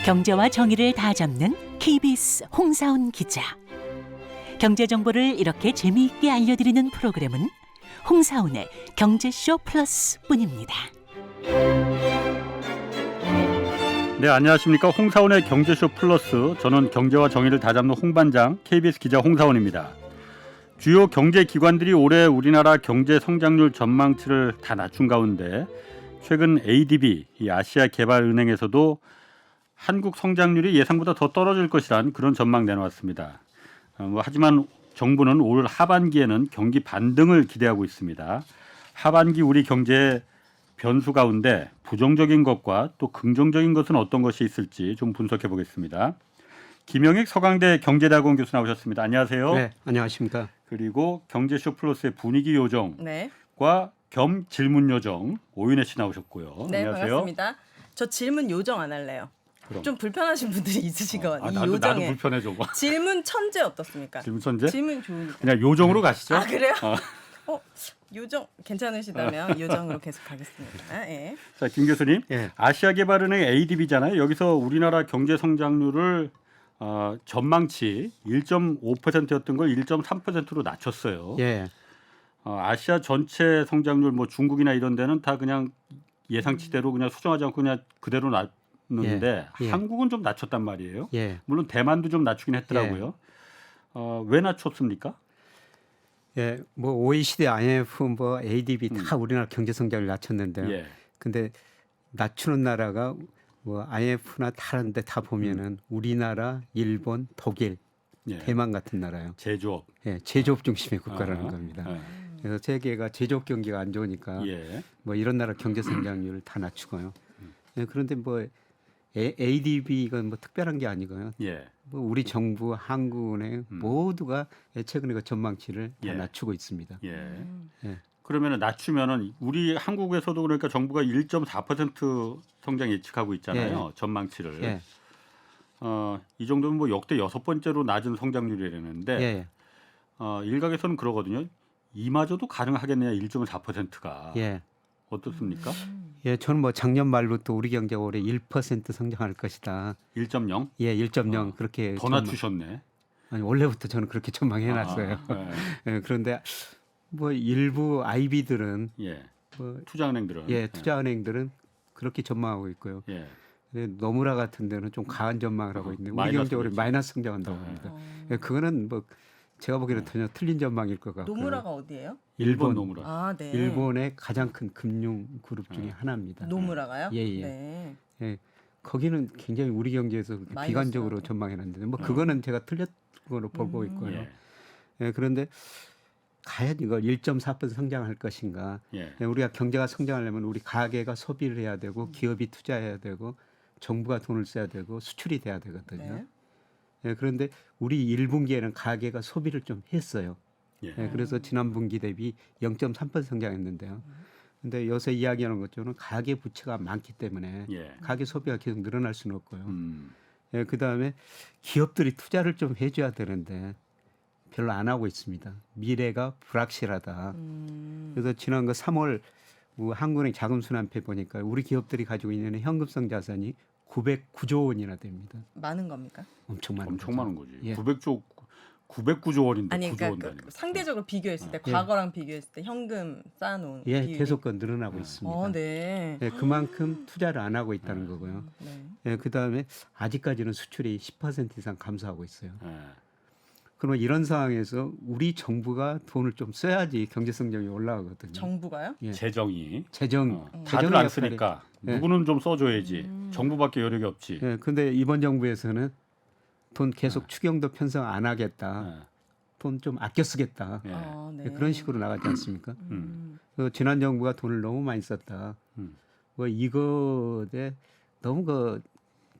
경제와 정의를 다 잡는 KBS 홍사훈 기자. 경제 정보를 이렇게 재미있게 알려드리는 프로그램은 홍사훈의 경제쇼 플러스뿐입니다. 네, 안녕하십니까. 홍사훈의 경제쇼 플러스, 저는 경제와 정의를 다잡는 홍반장 KBS 기자 홍사훈입니다. 주요 경제기관들이 올해 우리나라 경제 성장률 전망치를 다 낮춘 가운데 최근 ADB, 이 아시아개발은행에서도 한국 성장률이 예상보다 더 떨어질 것이란 그런 전망 내놓았습니다. 하지만 정부는 올 하반기에는 경기 반등을 기대하고 있습니다. 하반기 우리 경제의 변수 가운데 부정적인 것과 또 긍정적인 것은 어떤 것이 있을지 좀 분석해 보겠습니다. 김영익 서강대 경제대학원 교수 나오셨습니다. 안녕하세요. 네, 안녕하십니까. 그리고 경제쇼 플러스의 분위기 요정과 네. 겸 질문 요정 오윤혜 씨 나오셨고요. 네, 안녕하세요. 반갑습니다. 저 질문 요정 안 할래요. 그럼. 좀 불편하신 분들이 있으신 것 같아요. 이 나도 요정에. 불편해 저거. 질문 천재 어떻습니까? 질문 천재? 질문 좋으니까. 그냥 요정으로 가시죠. 아, 그래요? 어. 요정 괜찮으시다면 요정으로 계속 가겠습니다. 예. 자, 김 교수님, 예. 아시아개발은행 ADB잖아요. 여기서 우리나라 경제 성장률을 전망치 1.5%였던 걸 1.3%로 낮췄어요. 예, 아시아 전체 성장률 뭐 중국이나 이런 데는 다 그냥 예상치대로 그냥 수정하지 않고 그냥 그대로 놨는데 예. 한국은 좀 낮췄단 말이에요. 예, 물론 대만도 좀 낮추긴 했더라고요. 왜 낮췄습니까? 예. 뭐 OECD, IMF, 뭐 ADB 다 우리나라 경제 성장을 낮췄는데요. 예. 근데 낮추는 나라가 뭐 IMF나 다른데 다 보면은 우리나라, 일본, 독일, 예. 대만 같은 나라요. 제조업. 예, 제조업 중심의 국가라는 아, 겁니다. 예. 그래서 세계가 제조업 경기가 안 좋으니까 예. 뭐 이런 나라 경제 성장률을 다 낮추고요. 예, 그런데 뭐 ADB가 뭐 특별한 게 아니고요. 예. 뭐 우리 정부, 한국은행 모두가 최근에 그 전망치를 다 예. 낮추고 있습니다. 예. 예. 그러면은 낮추면은 우리 한국에서도 그러니까 정부가 1.4% 성장 예측하고 있잖아요. 전망치를. 예. 이 정도면 뭐 역대 6번째로 낮은 성장률이라는데 예. 일각에서는 그러거든요. 이마저도 가능하겠느냐 1.4%가 예. 어떻습니까? 예, 저는 뭐 작년 말부터 우리 경제가 올해 1% 성장할 것이다. 1.0? 예, 1.0 그렇게 더 낮추셨네. 아니, 원래부터 저는 그렇게 전망해 놨어요. 예, 그런데 뭐 일부 IB들은 예. 뭐 투자은행들은 예, 투자은행들은 그렇게 전망하고 있고요. 예. 근데 노무라 같은 데는 좀 과한 전망을 하고 있는데 우리 마이너스 경제가 그렇지. 마이너스 성장한다고 합니다. 예, 그거는 뭐 제가 보기에는 전혀 틀린 전망일 것 같고요. 노무라가 어디예요? 일본 노무라. 아, 네. 일본의 가장 큰 금융 그룹 중에 하나입니다. 노무라가요? 예, 예. 네. 예, 거기는 굉장히 우리 경제에서 그렇게 마이너스라고. 비관적으로 전망해놨는데 뭐 그거는 제가 틀렸 거로 보고 있고요. 예. 예, 그런데 과연 이걸 1.4% 성장할 것인가? 예. 예, 우리가 경제가 성장하려면 우리 가계가 소비를 해야 되고 기업이 투자해야 되고 정부가 돈을 써야 되고 수출이 돼야 되거든요. 네. 예, 그런데 우리 1분기에는 가계가 소비를 좀 했어요. 예. 예, 그래서 지난 분기 대비 0.3% 성장했는데요. 근데 요새 이야기하는 것처럼 가계 부채가 많기 때문에 예. 가계 소비가 계속 늘어날 수는 없고요. 음. 예, 그다음에 기업들이 투자를 좀 해줘야 되는데 별로 안 하고 있습니다. 미래가 불확실하다. 그래서 지난 그 3월 한국은행 자금순환표 보니까 우리 기업들이 가지고 있는 현금성 자산이 909조 원이나 됩니다. 많은 겁니까? 엄청 많은 엄청 거죠. 많은 거지. 예. 909조 원인데 아니, 9조 그러니까 원다니. 상대적으로 비교했을 때 예. 과거랑 비교했을 때 현금 쌓아놓은 예, 비율이. 계속 그 늘어나고 있습니다. 네. 예, 그만큼 투자를 안 하고 있다는 거고요. 네. 예, 그다음에 아직까지는 수출이 10% 이상 감소하고 있어요. 예. 그러면 이런 상황에서 우리 정부가 돈을 좀 써야지 경제 성장이 올라가거든요. 정부가요? 예. 재정이 재정 다들 안 쓰니까 예. 누구는 좀 써줘야지. 정부밖에 여력이 없지. 예, 근데 이번 정부에서는 돈 계속 추경도 편성 안 하겠다. 예. 돈 좀 아껴 쓰겠다. 예. 네. 예, 그런 식으로 나가지 않습니까? 음. 지난 정부가 돈을 너무 많이 썼다. 음. 뭐 이거에 너무 그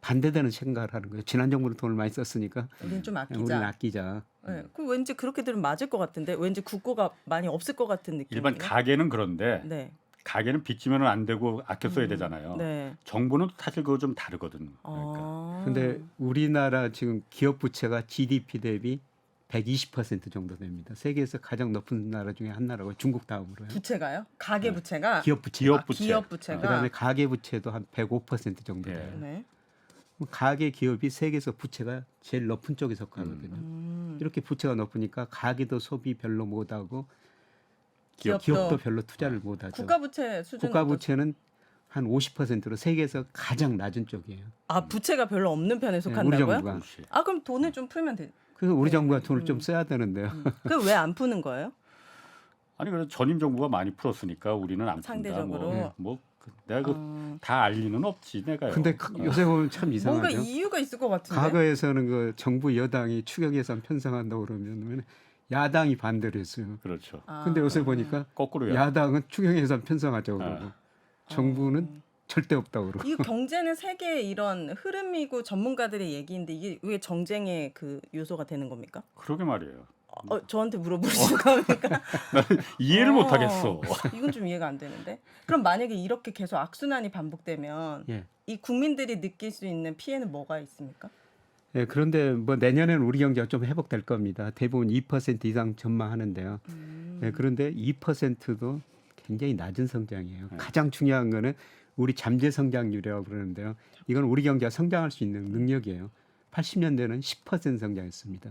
반대되는 생각을 하는 거예요. 지난 정부는 돈을 많이 썼으니까 우리는 좀 우리는 아끼자. 아끼자. 네. 그 왠지 그렇게 들으면 맞을 것 같은데 왠지 국고가 많이 없을 것 같은 느낌. 일반 가게는 그런데 네. 가게는 빚지면 안 되고 아껴 써야 되잖아요. 네. 정부는 사실 그거 좀 다르거든. 그러니까. 아. 근데 우리나라 지금 기업 부채가 GDP 대비 120% 정도 됩니다. 세계에서 가장 높은 나라 중에 한 나라고 중국 다음으로요. 부채가요? 가계 부채가? 기업 부채. 기업 부채. 기업 부채가. 그다음에 가계 부채도 한 105% 정도 예. 돼요. 네. 가계 기업이 세계에서 부채가 제일 높은 쪽에 속하거든요. 이렇게 부채가 높으니까 가계도 소비 별로 못하고 기업도 별로 투자를 못하죠. 국가 부채 수준 국가 부채는 한 50%로 세계에서 가장 낮은 쪽이에요. 아 부채가 별로 없는 편에 우리 속한다고요? 정부가. 그렇지. 아 그럼 돈을 좀 풀면 돼. 그래서 우리 네. 정부가 돈을 좀 써야 되는데요. 그 왜 안 푸는 거예요? 아니 그래서 전임 정부가 많이 풀었으니까 우리는 안 푼다. 상대적으로. 내가 그 다 알 리는 없지 내가요. 근데 요새 보면 참 뭔가 이상하죠. 이유가 있을 것 같은데. 과거에서는 그 정부 여당이 추경 예산 편성한다고 그러면 야당이 반대를 했어요. 그렇죠. 아. 근데 요새 보니까 거꾸로요. 야당은 추경 예산 편성하자고 그러고 아. 정부는 절대 없다고 그러고. 이 경제는 세계의 이런 흐름이고 전문가들의 얘기인데 이게 왜 정쟁의 그 요소가 되는 겁니까? 그러게 말이에요. 저한테 물어보시는 겁니까? 이해를 못 하겠어. 이건 좀 이해가 안 되는데. 그럼 만약에 이렇게 계속 악순환이 반복되면 예. 이 국민들이 느낄 수 있는 피해는 뭐가 있습니까? 예, 그런데 뭐 내년에는 우리 경제가 좀 회복될 겁니다. 대부분 2% 이상 전망하는데요. 예, 그런데 2%도 굉장히 낮은 성장이에요. 가장 중요한 거는 우리 잠재 성장률이라고 그러는데요. 이건 우리 경제가 성장할 수 있는 능력이에요. 80년대는 10% 성장했습니다.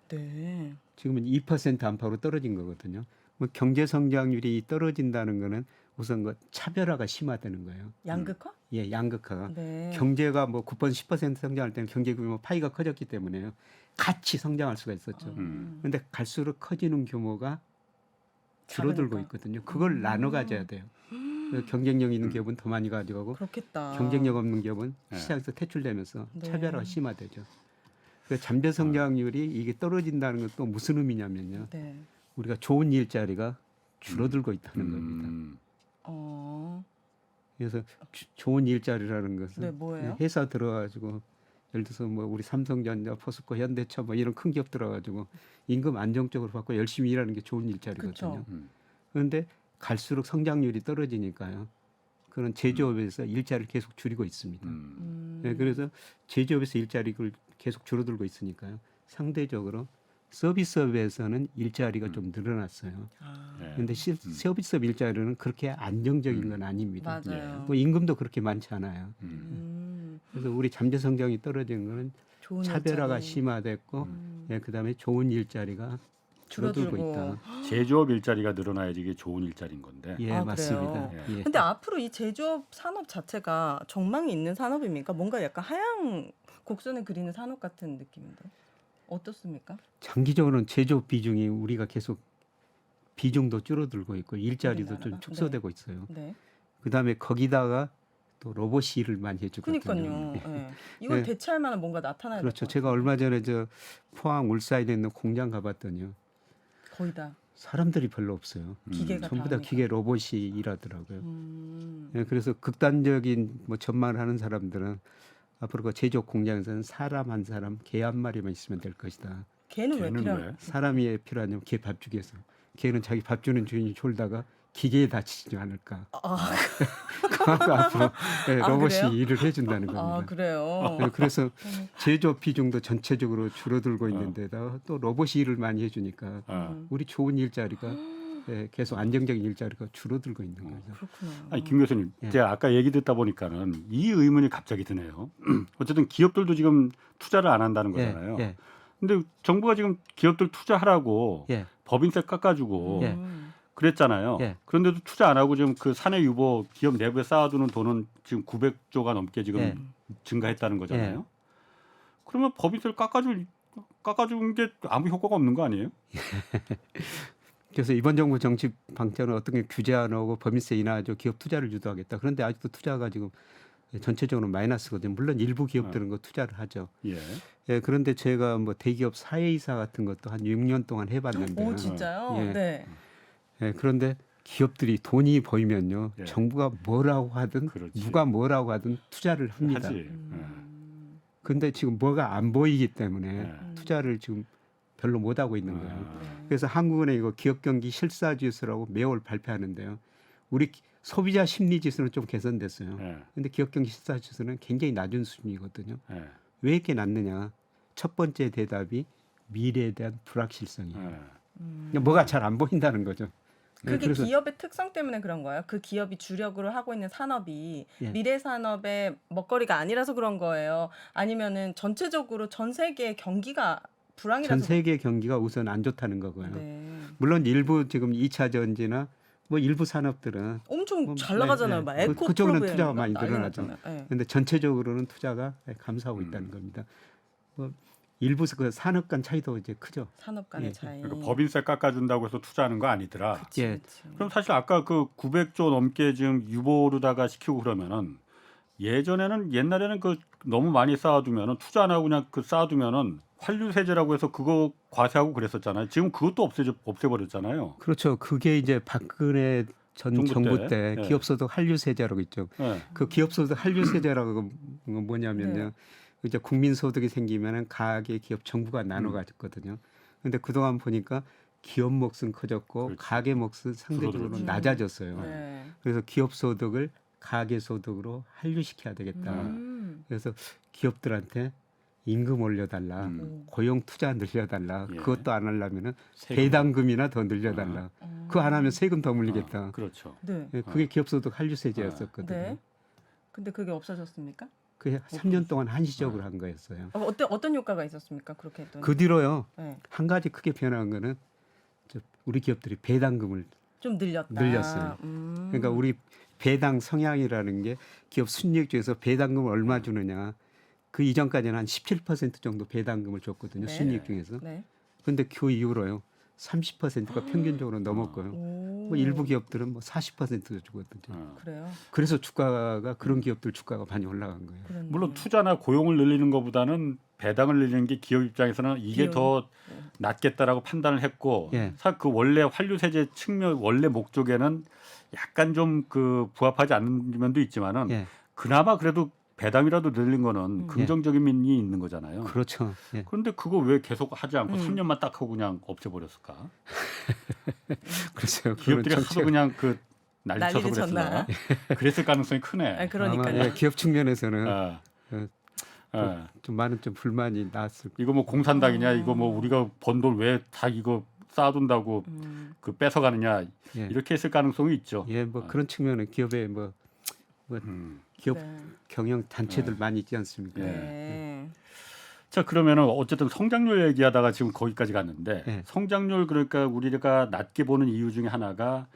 네. 지금은 2% 안팎으로 떨어진 거거든요. 뭐 경제 성장률이 떨어진다는 거는 우선 그 차별화가 심화되는 거예요. 양극화? 예, 양극화가. 네. 경제가 뭐 9% 10% 성장할 때는 경제 규모 파이가 커졌기 때문에요. 같이 성장할 수가 있었죠. 그런데 갈수록 커지는 규모가 줄어들고 작으니까. 있거든요. 그걸 나눠 가져야 돼요. 그래서 경쟁력 있는 기업은 더 많이 가져가고 그렇겠다. 경쟁력 없는 기업은 네. 시장에서 퇴출되면서 네. 차별화가 심화되죠. 그래서 잠재 성장률이 이게 떨어진다는 건 또 무슨 의미냐면요. 네. 우리가 좋은 일자리가 줄어들고 있다는 겁니다. 어. 그래서 좋은 일자리라는 것은 네, 뭐예요? 회사 들어가지고 예를 들어서 뭐 우리 삼성전자, 포스코, 현대차 뭐 이런 큰 기업 들어가지고 임금 안정적으로 받고 열심히 일하는 게 좋은 일자리거든요. 그쵸. 그런데 갈수록 성장률이 떨어지니까요. 그런 제조업에서 일자리를 계속 줄이고 있습니다. 네, 그래서 제조업에서 일자리가 계속 줄어들고 있으니까요. 상대적으로 서비스업에서는 일자리가 좀 늘어났어요. 아, 네. 그런데 서비스업 일자리는 그렇게 안정적인 건 아닙니다. 맞아요. 또 임금도 그렇게 많지 않아요. 음. 그래서 우리 잠재 성장이 떨어진 거는 좋은 차별화가 일자리. 심화됐고, 예, 그다음에 좋은 일자리가 줄어들고 줄어들고. 있다. 제조업 일자리가 늘어나야지 이게 좋은 일자리인 건데. 예, 아, 맞습니다. 그래요? 예. 근데 앞으로 이 제조업 산업 자체가 전망이 있는 산업입니까? 뭔가 약간 하향 곡선을 그리는 산업 같은 느낌인데 어떻습니까? 장기적으로는 제조업 비중이 우리가 계속 비중도 줄어들고 있고 일자리도 좀 우리나라가? 축소되고 있어요. 네. 그다음에 거기다가 또 로봇이 일을 많이 해주거든요. 그러니까요. 예. 이걸 네. 대체할 만한 뭔가 나타나야 그렇죠. 될것 제가 같아요. 얼마 전에 저 포항 울산에 있는 공장 가봤더니요. 거의 다 사람들이 별로 없어요. 기계가 전부 다 하니까. 기계 로봇이 일하더라고요. 예, 그래서 극단적인 뭐 전망을 하는 사람들은 앞으로 그 제조업 공장에서는 사람 한 사람, 개 한 마리만 있으면 될 것이다. 걔는 왜 걔는 필요? 왜? 사람이 왜 필요하냐면 개 밥 주기 위해서. 개는 자기 밥 주는 주인이 졸다가 기계에 다치지 않을까. 그만큼 앞으로 예, 아, 로봇이 그래요? 일을 해준다는 겁니다. 아 그래요. 예, 그래서 제조업 비중도 전체적으로 줄어들고 있는데다가 또 로봇이 일을 많이 해주니까 우리 좋은 일자리가 예, 계속 안정적인 일자리가 줄어들고 있는 거죠. 그렇구나. 아니 김 교수님, 예. 제가 아까 얘기 듣다 보니까는 이 의문이 갑자기 드네요. 어쨌든 기업들도 지금 투자를 안 한다는 거잖아요. 예, 근데 정부가 지금 기업들 투자하라고 예, 법인세 깎아주고 예. 그랬잖아요. 예. 그런데도 투자 안 하고 지금 그 사내 유보 기업 내부에 쌓아두는 돈은 지금 900조가 넘게 지금 예. 증가했다는 거잖아요. 그러면 법인세를 깎아준 게 아무 효과가 없는 거 아니에요? 그래서 이번 정부 정치 방향은 어떤 게 규제 안 하고 법인세 인하하죠. 기업 투자를 유도하겠다. 그런데 아직도 투자가 지금 전체적으로 마이너스거든요. 물론 일부 기업들은 그 투자를 하죠. 예. 예, 그런데 제가 뭐 대기업 사회이사 같은 것도 한 6년 동안 해봤는데, 오 진짜요? 예. 네. 예, 그런데 기업들이 돈이 보이면요, 예. 정부가 뭐라고 하든 그렇지. 누가 뭐라고 하든 투자를 합니다. 하지. 그런데 지금 뭐가 안 보이기 때문에 예. 투자를 지금 별로 못 하고 있는 거예요. 아. 그래서 한국은행 이거 기업 경기 실사지수라고 매월 발표하는데요. 우리 소비자 심리 지수는 좀 개선됐어요. 예. 근데 기업 경기 실사지수는 굉장히 낮은 수준이거든요. 예. 왜 이렇게 낮느냐? 첫 번째 대답이 미래에 대한 불확실성이에요. 예. 그러니까 뭐가 잘 안 보인다는 거죠. 그게 그래서 기업의 특성 때문에 그런 거예요? 그 기업이 주력으로 하고 있는 산업이 예. 미래 산업의 먹거리가 아니라서 그런 거예요? 아니면은 전체적으로 전 세계 경기가 불황이라서 전 세계 경기가 우선 안 좋다는 거고요. 네. 물론 일부 지금 2차 전지나 뭐 일부 산업들은 엄청 뭐, 잘 나가잖아요. 네, 막 네. 에코 그쪽으로는 프로그램 투자가 많이 난리 늘어나죠. 났잖아요. 네. 근데 전체적으로는 투자가 감소하고 있다는 겁니다. 뭐 일부 그 산업 간 차이도 이제 크죠. 산업 간의 예. 차이. 그러니까 법인세 깎아준다고 해서 투자하는 거 아니더라. 그치, 예. 그치. 그럼 사실 아까 그 900조 넘게 지금 유보로다가 시키고 그러면은 옛날에는 그 너무 많이 쌓아두면은 투자 안 하고 그냥 그 쌓아두면은 환류세제라고 해서 그거 과세하고 그랬었잖아요. 지금 그것도 없애버렸잖아요. 그렇죠. 그게 이제 박근혜 전 정부 정부 때, 때 예. 기업소득 한류세제라고 있죠. 네. 그 기업소득 한류세제라고 뭐냐면요. 네. 이제 국민소득이 생기면은 가계 기업 정부가 나눠 가졌거든요. 근데 그동안 보니까 기업 몫은 커졌고 그렇지. 가계 몫은 상대적으로 줄어들었죠. 낮아졌어요. 네. 그래서 기업 소득을 가계 소득으로 한류시켜야 되겠다. 그래서 기업들한테 임금 올려달라, 고용 투자 늘려달라. 예. 그것도 안 하려면은 세금. 배당금이나 더 늘려달라. 그거 안 하면 세금 더 물리겠다. 그렇죠. 네. 예, 그게 기업 소득 한류세제였었거든요. 네. 근데 그게 없어졌습니까? 그게 3년 동안 한시적으로 한 거였어요. 어떤 효과가 있었습니까? 그렇게 했더니. 그 뒤로요. 네. 한 가지 크게 변한 거는 우리 기업들이 배당금을 좀 늘렸다. 늘렸어요. 그러니까 우리 배당 성향이라는 게 기업 순이익 중에서 배당금을 얼마 주느냐. 그 이전까지는 한 17% 정도 배당금을 줬거든요. 네. 순이익 중에서. 네. 근데 그 이후로요. 30%가 평균적으로 넘었고요. 오. 뭐 일부 기업들은 뭐 40%도 주거든요. 그래요. 그래서 주가가 그런 기업들 주가가 많이 올라간 거예요. 그렇네요. 물론 투자나 고용을 늘리는 것보다는 배당을 늘리는 게 기업 입장에서는 이게 기업. 더 낫겠다라고 판단을 했고 예. 사실 그 원래 환류세제 측면 원래 목적에는 약간 좀 그 부합하지 않는 면도 있지만은 예. 그나마 그래도 배당이라도 늘린 거는 긍정적인 면이 있는 거잖아요. 그렇죠. 예. 그런데 그거 왜 계속 하지 않고 3년만 딱 하고 그냥 없애버렸을까? 그렇죠. 기업들이 그건 하도 그냥 그 난리쳐서 난리를 쳤나? 그랬을까? 그랬을 가능성이 크네. 아, 그러니까요. 아마, 예, 기업 측면에서는 어. 어, 어. 좀 많은 좀 불만이 나왔을 이거 뭐 공산당이냐? 이거 뭐 우리가 번 돈 왜 다 이거 쌓아둔다고 그 뺏어가느냐? 예. 이렇게 했을 가능성이 있죠. 예, 뭐 그런 측면은 기업의 뭐 기업 네. 경영 단체들 많이 있지 않습니까? 예. 네. 자 그러면은 어쨌든 성장률 얘기하다가 지금 거기까지 갔는데 네. 성장률 그러니까 우리가 낮게 보는 이유 중에 하나가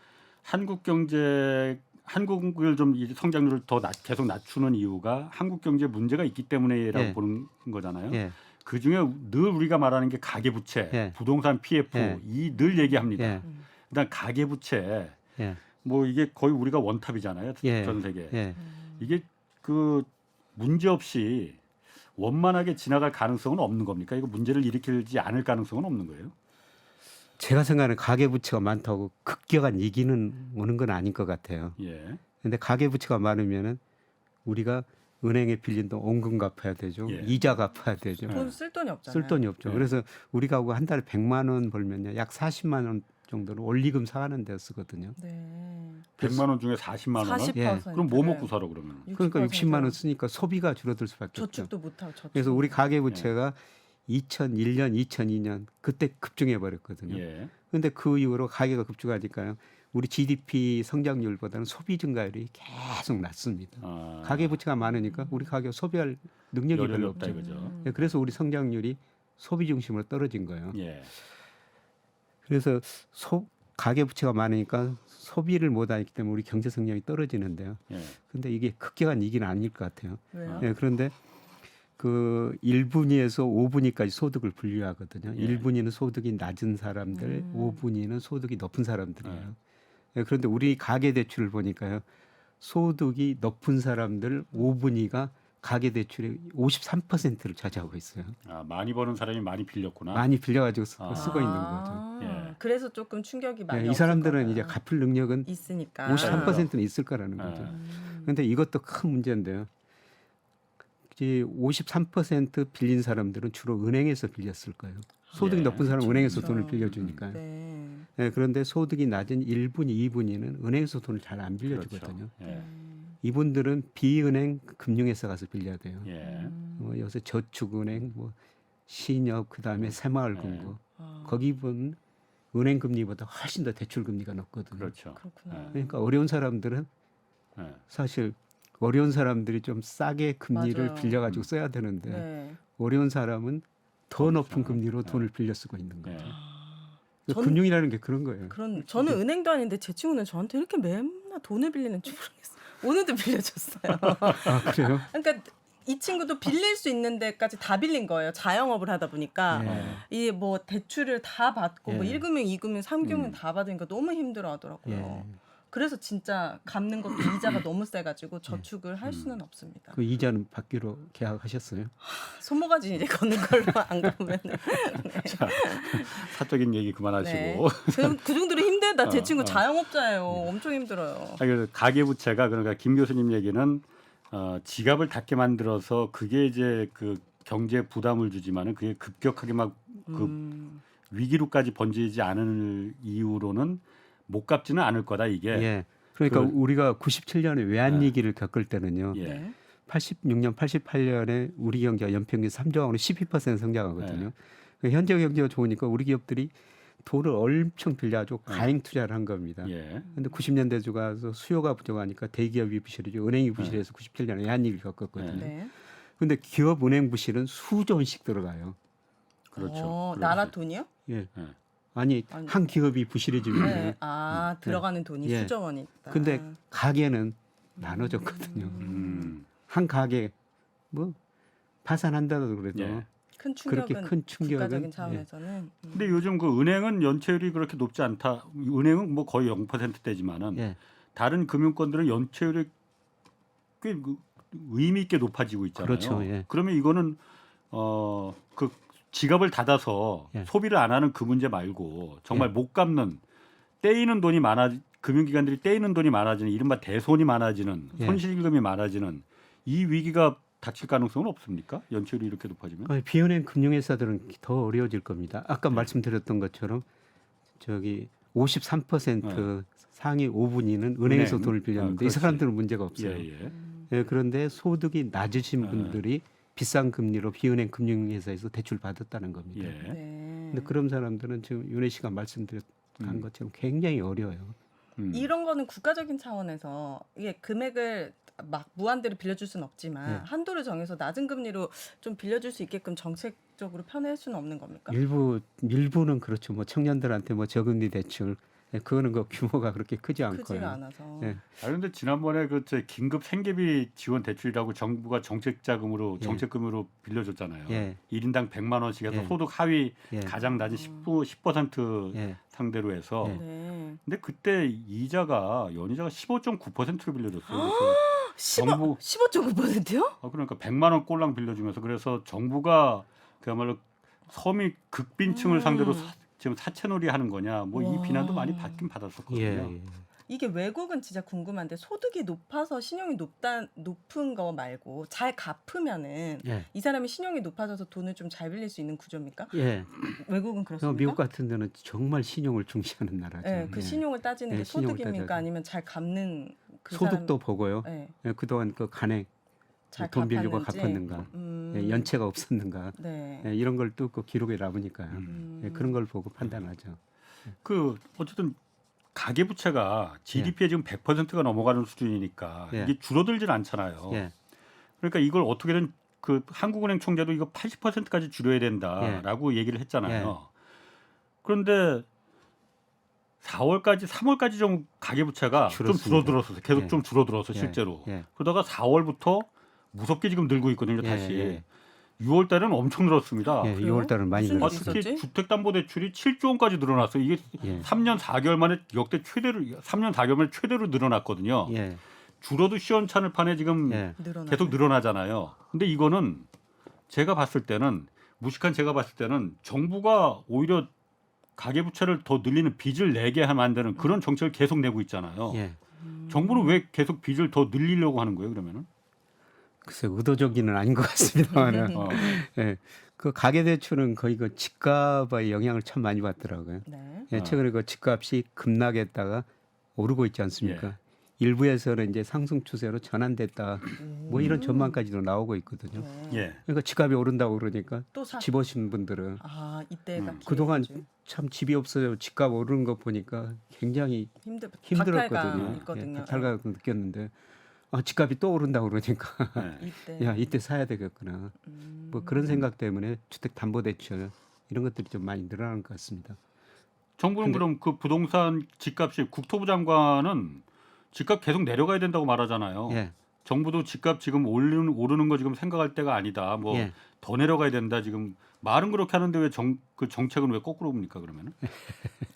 한국을 좀 이 성장률을 더 계속 낮추는 이유가 한국 경제 문제가 있기 때문에라고 예. 보는 거잖아요. 예. 그 중에 늘 우리가 말하는 게 가계부채, 예. 부동산 PF 예. 이 늘 얘기합니다. 예. 일단 가계부채 예. 뭐 이게 거의 우리가 원탑이잖아요. 예. 전 세계. 예. 이게 그 문제 없이 원만하게 지나갈 가능성은 없는 겁니까? 이거 문제를 일으키지 않을 가능성은 없는 거예요? 제가 생각하는 가계 부채가 많다고 급격한 이기는 오는 건 아닌 것 같아요. 예. 근데 가계 부채가 많으면은 우리가 은행에 빌린 돈 원금 갚아야 되죠. 예. 이자 갚아야 되죠. 돈 쓸 돈이 없잖아요. 쓸 돈이 없죠. 예. 그래서 우리가 하고 한 달에 100만 원 벌면요. 약 40만 원 정도는 원리금 사가는 데 쓰거든요. 네. 100만 원 중에 40만 원은 40%. 예. 그럼 뭐 먹고 살아 그러면? 그러니까 60만 원 쓰니까 소비가 줄어들 수밖에 없죠. 저축도 못 하고 저축. 그래서 우리 가계 부채가 2001년, 2002년 그때 급증해 버렸거든요. 예. 그런데 그 이후로 가계가 급증하니까요. 우리 GDP 성장률보다는 소비 증가율이 계속 낮습니다. 아, 가계 부채가 많으니까 우리 가계가 소비할 능력이 여력이 별로 없다 없죠. 이거죠. 예, 그래서 우리 성장률이 소비 중심으로 떨어진 거예요. 예. 그래서 가계 부채가 많으니까 소비를 못 하기 때문에 우리 경제 성장이 떨어지는데요. 예. 근데 이게 급격한 위기는 아닐 것 같아요. 왜요? 예, 그런데 그 1분위에서 5분위까지 소득을 분류하거든요. 예. 1분위는 소득이 낮은 사람들, 5분위는 소득이 높은 사람들이에요. 예. 예, 그런데 우리 가계 대출을 보니까요. 소득이 높은 사람들 5분위가 가계 대출의 53%를 차지하고 있어요. 아, 많이 버는 사람이 많이 빌렸구나. 많이 빌려가지고 아. 쓰고 있는 거죠. 예. 그래서 조금 충격이 많이. 예, 이 없을 사람들은 거다. 이제 갚을 능력은 있으니까. 53%는 있을 거라는 예. 거죠. 그런데 이것도 큰 문제인데요. 53% 빌린 사람들은 주로 은행에서 빌렸을 거예요. 소득이 예. 높은 사람은 은행에서 그렇죠. 돈을 빌려주니까요. 네. 예, 그런데 소득이 낮은 1분위, 2분위는 은행에서 돈을 잘 안 빌려주거든요. 그렇죠. 예. 이분들은 비은행 금융회사 가서 빌려야 돼요. 예. 요새 저축은행, 뭐 신협, 그다음에 새마을금고 아. 거기 분 은행 금리보다 훨씬 더 대출 금리가 높거든요. 그렇죠. 그렇구나. 네. 그러니까 어려운 사람들은 네. 사실 어려운 사람들이 좀 싸게 금리를 맞아요. 빌려가지고 써야 되는데 네. 어려운 사람은 더 높은 그렇죠. 금리로 네. 돈을 빌려 쓰고 있는 거예요. 네. 그러니까 전- 금융이라는 게 그런 거예요. 저는 은행도 아닌데 제 친구는 저한테 이렇게 맨날 돈을 빌리는 줄 모르겠어요. 오늘도 빌려줬어요. 아 그래요? 그러니까 이 친구도 빌릴 수 있는 데까지 다 빌린 거예요. 자영업을 하다 보니까 예. 이 뭐 대출을 다 받고 뭐 예. 1금융, 2금융, 3금융 음. 다 받으니까 너무 힘들어 하더라고요. 예. 그래서 진짜 갚는 것도 이자가 너무 세가지고 저축을 할 수는 없습니다. 그 이자는 받기로 계약하셨어요? 손모가지 이제 걷는 걸로 안 가면 사적인 얘기 그만하시고. 네. 그 정도로 힘들다. 제 친구 어. 자영업자예요. 엄청 힘들어요. 가계부채가 그러니까 김 교수님 얘기는 지갑을 닫게 만들어서 그게 이제 그 경제 부담을 주지만은 그게 급격하게 막 그 음. 위기로까지 번지지 않을 이유로는 못 갚지는 않을 거다 이게. 예. 그러니까 그- 우리가 97년에 외환 네. 위기를 겪을 때는요. 예. 네. 86년, 88년에 우리 경제가 연평균 3조원으로 12% 성장하거든요. 네. 그 현재 경제가 좋으니까 우리 기업들이 돈을 엄청 빌려가지고 네. 가행 투자를 한 겁니다. 예. 근데 90년대 들어가서 수요가 부족하니까 대기업이 부실이죠. 은행이 부실해서 97년에 외환 위기를 겪었거든요. 네. 근데 기업 은행 부실은 수조 원씩 들어가요. 그렇죠. 나라 돈이요? 예. 네. 아니 아니. 한 기업이 부실해지면 네. 들어가는 돈이 예. 수조 원이 있다. 근데 가게는 나눠졌거든요. 한 가게 뭐 파산한다도 그래도 예. 큰 충격은 그렇게 큰 충격은 국가적인 차원에서는 근데 요즘 그 은행은 연체율이 그렇게 높지 않다. 은행은 뭐 거의 0%대지만은 예. 다른 금융권들은 연체율이 꽤 의미 있게 높아지고 있잖아요. 그렇죠, 예. 그러면 이거는 그 지갑을 닫아서 예. 소비를 안 하는 그 문제 말고 정말 예. 못 갚는 떼이는 돈이 금융기관들이 떼이는 돈이 많아지는 이른바 대손이 많아지는 예. 손실금이 많아지는 이 위기가 닥칠 가능성은 없습니까? 연체율이 이렇게 높아지면? 비은행 금융회사들은 더 어려워질 겁니다. 아까 네. 말씀드렸던 것처럼 저기 53% 상위 5분위는 은행에서 은행. 돈을 빌렸는데 이 그렇지. 사람들은 문제가 없어요. 예. 예, 그런데 소득이 낮으신 네. 분들이 비싼 금리로 비은행 금융회사에서 대출 받았다는 겁니다. 예. 네. 근데 그런 사람들은 지금 윤혜 씨가 말씀드렸던 것처럼 굉장히 어려워요. 이런 거는 국가적인 차원에서 이게 금액을 막 무한대로 빌려줄 수는 없지만 네. 한도를 정해서 낮은 금리로 좀 빌려줄 수 있게끔 정책적으로 편할 수는 없는 겁니까? 일부는 그렇죠. 뭐 청년들한테 뭐 저금리 대출 그거는 그 규모가 그렇게 크지 않고요. 크지가 않아서. 예. 그런데 지난번에 그 긴급 생계비 지원 대출이라고 정부가 정책자금으로 예. 정책금으로 빌려줬잖아요. 예. 1인당 100만 원씩 해서 예. 소득 하위 예. 가장 낮은 10% 예. 상대로 해서. 예. 네. 근데 그때 이자가 연이자가 15.9%로 빌려줬어요. 그래서 15.9%요? 그러니까 100만 원 꼴랑 빌려주면서 그래서 정부가 그야말로 서민 극빈층을 상대로 지금 사채놀이 하는 거냐 뭐 이 와. 비난도 많이 받긴 받았었거든요. 예. 이게 외국은 진짜 궁금한데 소득이 높아서 신용이 높은 거 말고 잘 갚으면은 예. 이 사람이 신용이 높아져서 돈을 좀 잘 빌릴 수 있는 구조입니까? 예. 외국은 그렇습니까? 미국 같은 데는 정말 신용을 중시하는 나라죠. 네, 그 예. 신용을 따지는 게 신용을 소득입니까? 따져야죠. 아니면 잘 갚는 그 소득도 보고요. 사람, 네, 예, 그동안 그 간행 잘 돈 빌리고 갚았는지. 갚았는가, 예, 연체가 없었는가, 네. 예, 이런 걸 또 그 기록에 남으니까요. 예, 그런 걸 보고 판단하죠. 그 어쨌든 가계 부채가 GDP의 지금 100%가 넘어가는 수준이니까 예. 이게 줄어들질 않잖아요. 예, 그러니까 이걸 어떻게든 그 한국은행 총재도 이거 80%까지 줄여야 된다라고 얘기를 했잖아요. 그런데 4월까지 3월까지 좀 가계 부채가 좀 줄었습니다. 줄어들었어요. 계속 예. 좀 줄어들어서 예. 실제로. 예. 그러다가 4월부터 무섭게 지금 늘고 있거든요. 예, 다시. 예. 6월 달에는 엄청 늘었습니다. 예, 그래요? 6월 달은 많이 무슨 일이 늘었어요. 특히 있었지? 주택담보대출이 7조 원까지 늘어났어요. 이게 예. 3년 4개월 만에 역대 최대로 3년 4개월 만에 최대로 늘어났거든요. 예, 줄어도 시원찮을 판에 지금 예, 계속 늘어나잖아요. 근데 이거는 제가 봤을 때는 무식한 제가 봤을 때는 정부가 오히려 가계부채를 더 늘리는 빚을 내게 만드는 그런 정책을 계속 내고 있잖아요. 예. 정부는 왜 계속 빚을 더 늘리려고 하는 거예요? 그러면은? 글쎄 의도적이는 아닌 것 같습니다만은, 어, 예, 그 가계 대출은 거의 그 집값의 영향을 참 많이 받더라고요. 네. 예, 최근에 그 집값이 급락했다가 오르고 있지 않습니까? 일부에서는 이제 상승 추세로 전환됐다. 뭐 이런 전망까지도 나오고 있거든요. 네. 예. 그러니까 집값이 오른다고 그러니까 또 사. 집 오신 분들은 이때가 그동안 기회죠. 참 집이 없어요. 집값 오르는 거 보니까 굉장히 박탈감 힘들었거든요. 있거든요. 박탈감 느꼈는데 집값이 또 오른다고 그러니까 예. 이때. 야 이때 사야 되겠구나. 뭐 그런 생각 때문에 주택담보대출 이런 것들이 좀 많이 늘어나는 것 같습니다. 정부는 그럼 그 부동산 집값이 국토부 장관은 집값 계속 내려가야 된다고 말하잖아요. 예, 정부도 집값 지금 오르는 거 지금 생각할 때가 아니다. 뭐 예. 더 내려가야 된다. 지금 말은 그렇게 하는데 왜 그 정책은 왜 거꾸로 봅니까 그러면은?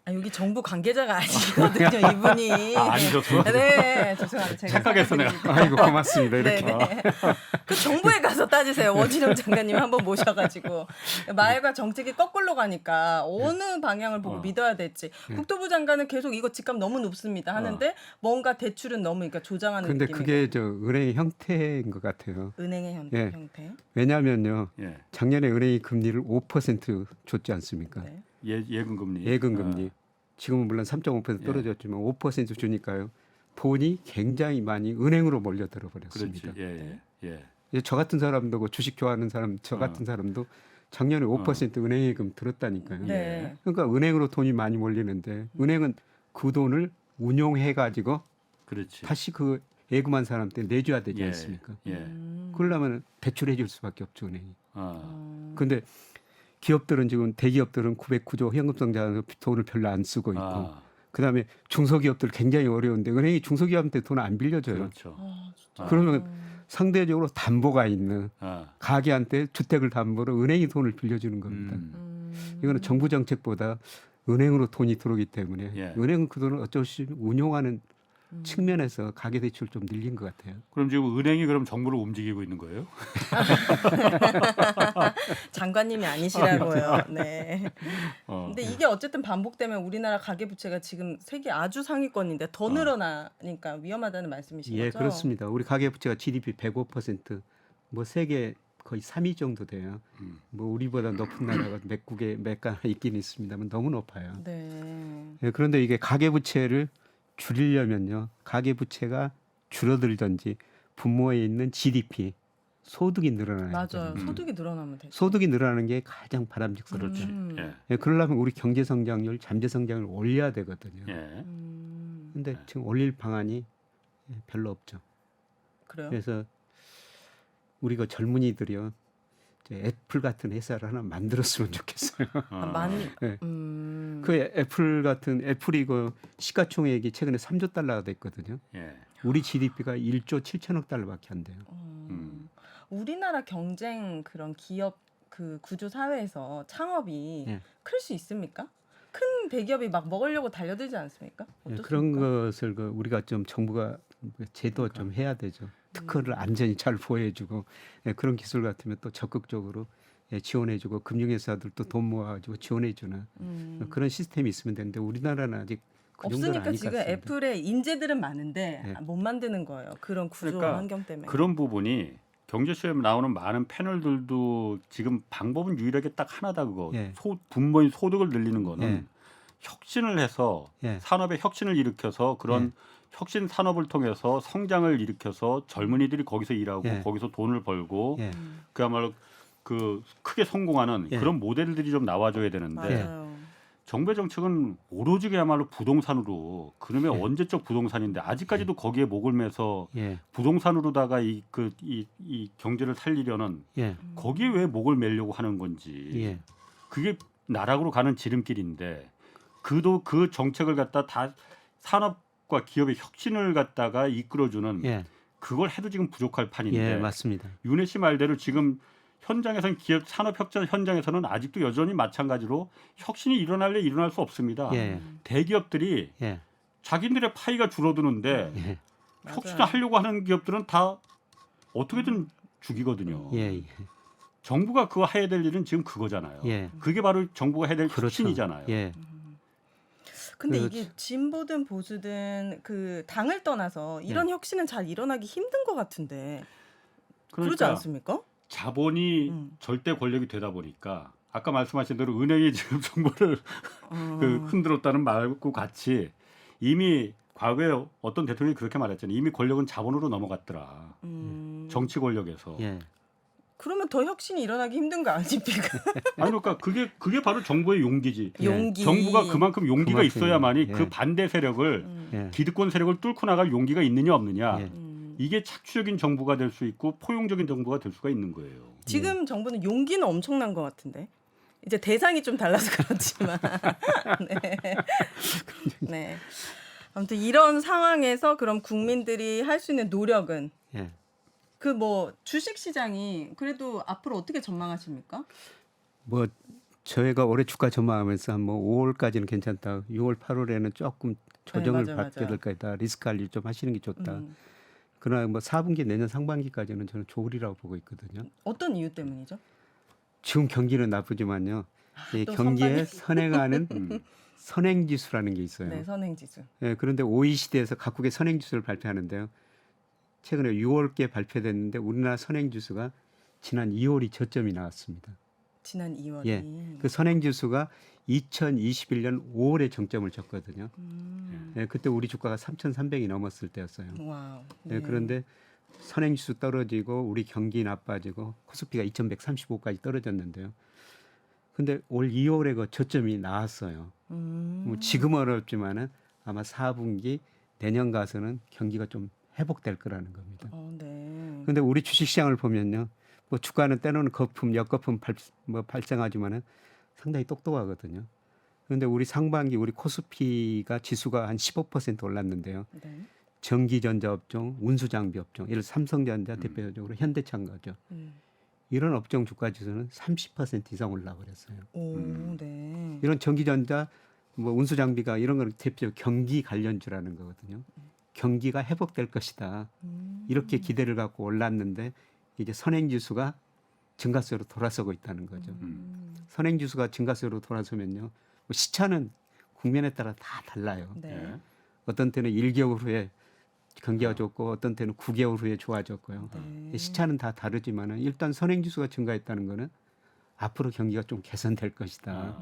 여기 정부 관계자가 아니거든요, 이분이. 아니셨어? 네, 죄송합니다. 제가 착각했어, 내가. 사과드립니다. 아이고 고맙습니다. 이렇게. 네. 그 정부에 가서 따지세요. 원희룡 장관님 한번 모셔가지고 말과 정책이 거꾸로 가니까 어느 방향을 보고 믿어야 될지. 국토부 장관은 계속 이거 집값 너무 높습니다 하는데 뭔가 대출은 너무 그러니까 조장하는 근데 느낌이고. 그게 저 은행의 형태인 것 같아요. 은행의 예. 형태. 왜냐하면요. 예. 작년에 은행이 금리를 5% 줬지 않습니까? 네. 예금 금리. 예금 금리. 지금은 물론 3.5% 떨어졌지만 5% 주니까요. 돈이 굉장히 많이 은행으로 몰려들어 그렇지. 버렸습니다. 예. 예. 저 같은 사람도 그 주식 좋아하는 사람, 저 같은 사람도 작년에 5% 은행 예금 들었다니까요. 네. 그러니까 은행으로 돈이 많이 몰리는데 은행은 그 돈을 운용해 가지고 그렇지. 다시 그 예금한 사람한테 내줘야 되지 예. 않습니까? 예. 그러려면 대출해 줄 수밖에 없죠, 은행이. 아. 근데 기업들은 지금 대기업들은 909조 현금성장으로 돈을 별로 안 쓰고 있고 아. 그다음에 중소기업들 굉장히 어려운데 은행이 중소기업한테 돈 안 빌려줘요. 그렇죠. 진짜. 그러면 상대적으로 담보가 있는 아. 가게한테 주택을 담보로 은행이 돈을 빌려주는 겁니다. 이거는 정부 정책보다 은행으로 돈이 들어오기 때문에 예. 은행은 그 돈을 어쩔 수 없이 운용하는 측면에서 가계대출 좀 늘린 것 같아요. 그럼 지금 은행이 그럼 정부를 움직이고 있는 거예요? 장관님이 아니시라고요. 네. 어. 근데 이게 어쨌든 반복되면 우리나라 가계부채가 지금 세계 아주 상위권인데 더 늘어나니까 위험하다는 말씀이신 예, 거죠? 그렇습니다. 우리 가계부채가 GDP 105%, 뭐 세계 거의 3위 정도 돼요. 뭐 우리보다 높은 나라가 몇 국에 몇 가나 있긴 있습니다만 너무 높아요. 네. 예, 그런데 이게 가계부채를 줄이려면요, 가계부채가 줄어들든지 분모에 있는 GDP 소득이 늘어나야 맞아요. 되거든요. 소득이 늘어나면 되죠. 소득이 늘어나는 게 가장 바람직스럽죠. 예. 예, 그러려면 우리 경제 성장률, 잠재 성장을 올려야 되거든요. 예. 근데 지금 올릴 방안이 별로 없죠. 그래요? 그래서 우리가 젊은이들이요, 이제 애플 같은 회사를 하나 만들었으면 좋겠어요. 네. 그 애플 같은 애플이 그 시가총액이 최근에 3조 달러가 됐거든요. 예. 우리 GDP가 1조 7천억 달러밖에 안 돼요. 우리나라 경쟁 그런 기업 그 구조 사회에서 창업이 예. 클 수 있습니까? 큰 대기업이 막 먹으려고 달려들지 않습니까? 예, 어떻습니까? 그런 것을 그 우리가 좀 정부가 제도 좀 해야 되죠. 특허를 안전히 잘 보호해주고 그런 기술 같으면 또 적극적으로 지원해주고 금융회사들도 돈 모아가지고 지원해주는 그런 시스템이 있으면 되는데 우리나라는 아직 그 정도는 없으니까 아닐 것 지금 같습니다. 애플에 인재들은 많은데 네. 못 만드는 거예요. 그런 구조 그러니까 환경 때문에. 그런 부분이 경제쇼에 나오는 많은 패널들도 지금 방법은 유일하게 딱 하나다 그거. 예. 분모인 소득을 늘리는 거는 예. 혁신을 해서 예. 산업의 혁신을 일으켜서 그런 혁신 산업을 통해서 성장을 일으켜서 젊은이들이 거기서 일하고 예. 거기서 돈을 벌고 예. 그야말로 그 크게 성공하는 예. 그런 모델들이 좀 나와줘야 되는데 맞아요. 정부의 정책은 오로지 그야말로 부동산으로 그러면 예. 언제적 부동산인데 아직까지도 거기에 목을 매서 예. 부동산으로다가 이 경제를 살리려는 예. 거기에 왜 목을 매려고 하는 건지 예. 그게 나락으로 가는 지름길인데 그 정책을 갖다 다 산업과 기업의 혁신을 갖다가 이끌어주는 예. 그걸 해도 지금 부족할 판인데 예. 맞습니다. 윤혜 씨 말대로 지금 현장에서는 기업 산업 혁신 현장에서는 아직도 여전히 마찬가지로 혁신이 일어날 수 없습니다. 예. 대기업들이 예. 자기들의 파이가 줄어드는데 예. 혁신을 맞아요. 하려고 하는 기업들은 다 어떻게든 죽이거든요. 예. 예. 정부가 그거 해야 될 일은 지금 그거잖아요. 예. 그게 바로 정부가 해야 될 그렇죠. 혁신이잖아요. 예. 근데 그렇지. 이게 진보든 보수든 그 당을 떠나서 이런 혁신은 잘 일어나기 힘든 것 같은데 그러지 그러니까 않습니까? 자본이 절대 권력이 되다 보니까 아까 말씀하신 대로 은행이 지금 정부를 그 흔들었다는 말과 같이 이미 과거에 어떤 대통령이 그렇게 말했잖아요. 이미 권력은 자본으로 넘어갔더라. 정치 권력에서. 예. 그러면 더 혁신이 일어나기 힘든 거 아닙니까? 아니 그러니까 그게 바로 정부의 용기지. 용기. 정부가 그만큼 용기가 그만큼, 있어야만이 예. 그 반대 세력을 예. 기득권 세력을 뚫고 나갈 용기가 있느냐 없느냐. 예. 이게 착취적인 정부가 될 수 있고 포용적인 정부가 될 수가 있는 거예요. 지금 정부는 용기는 엄청난 것 같은데 이제 대상이 좀 달라서 그렇지만 네. 네. 아무튼 이런 상황에서 그럼 국민들이 할 수 있는 노력은 예. 그 뭐 주식 시장이 그래도 앞으로 어떻게 전망하십니까? 뭐 저희가 올해 주가 전망하면서 한 뭐 5월까지는 괜찮다. 6월, 8월에는 조금 조정을 맞아요, 받게 맞아요. 될 거다. 리스크 관리 좀 하시는 게 좋다. 음. 그러나 뭐 4분기 내년 상반기까지는 저는 좋으리라고 보고 있거든요. 어떤 이유 때문이죠? 지금 경기는 나쁘지만요. 이 또 경기에 선반기. 선행하는 선행지수라는 게 있어요. 네, 선행지수. 예, 그런데 OECD에서 각국의 선행지수를 발표하는데요. 최근에 6월께 발표됐는데 우리나라 선행지수가 지난 2월이 저점이 나왔습니다. 지난 2월이. 예, 그 선행지수가 2021년 5월에 정점을 쳤거든요. 예, 그때 우리 주가가 3,300이 넘었을 때였어요. 와우. 예, 그런데 선행지수 떨어지고 우리 경기 나빠지고 코스피가 2,135까지 떨어졌는데요. 근데 올 2월에 그 저점이 나왔어요. 뭐 지금은 어렵지만은 아마 4분기 내년 가서는 경기가 좀 회복될 거라는 겁니다. 네. 근데 우리 주식시장을 보면요, 뭐 주가는 때로는 거품, 역거품 발생하지만은 상당히 똑똑하거든요. 그런데 우리 상반기 우리 코스피가 지수가 한 15% 올랐는데요. 네. 전기전자 업종, 운수장비 업종, 예를 들어 삼성전자 대표적으로 현대차인가죠. 이런 업종 주가 지수는 30% 이상 올라버렸어요. 오, 네. 이런 전기전자, 뭐 운수장비가 이런 걸 대표 경기 관련주라는 거거든요. 경기가 회복될 것이다. 이렇게 기대를 갖고 올랐는데 이제 선행지수가 증가세로 돌아서고 있다는 거죠. 선행지수가 증가세로 돌아서면요, 뭐 시차는 국면에 따라 다 달라요. 네. 예. 어떤 때는 1개월 후에 경기가 좋고 어떤 때는 9개월 후에 좋아졌고요. 네. 시차는 다 다르지만은 일단 선행지수가 증가했다는 거는 앞으로 경기가 좀 개선될 것이다.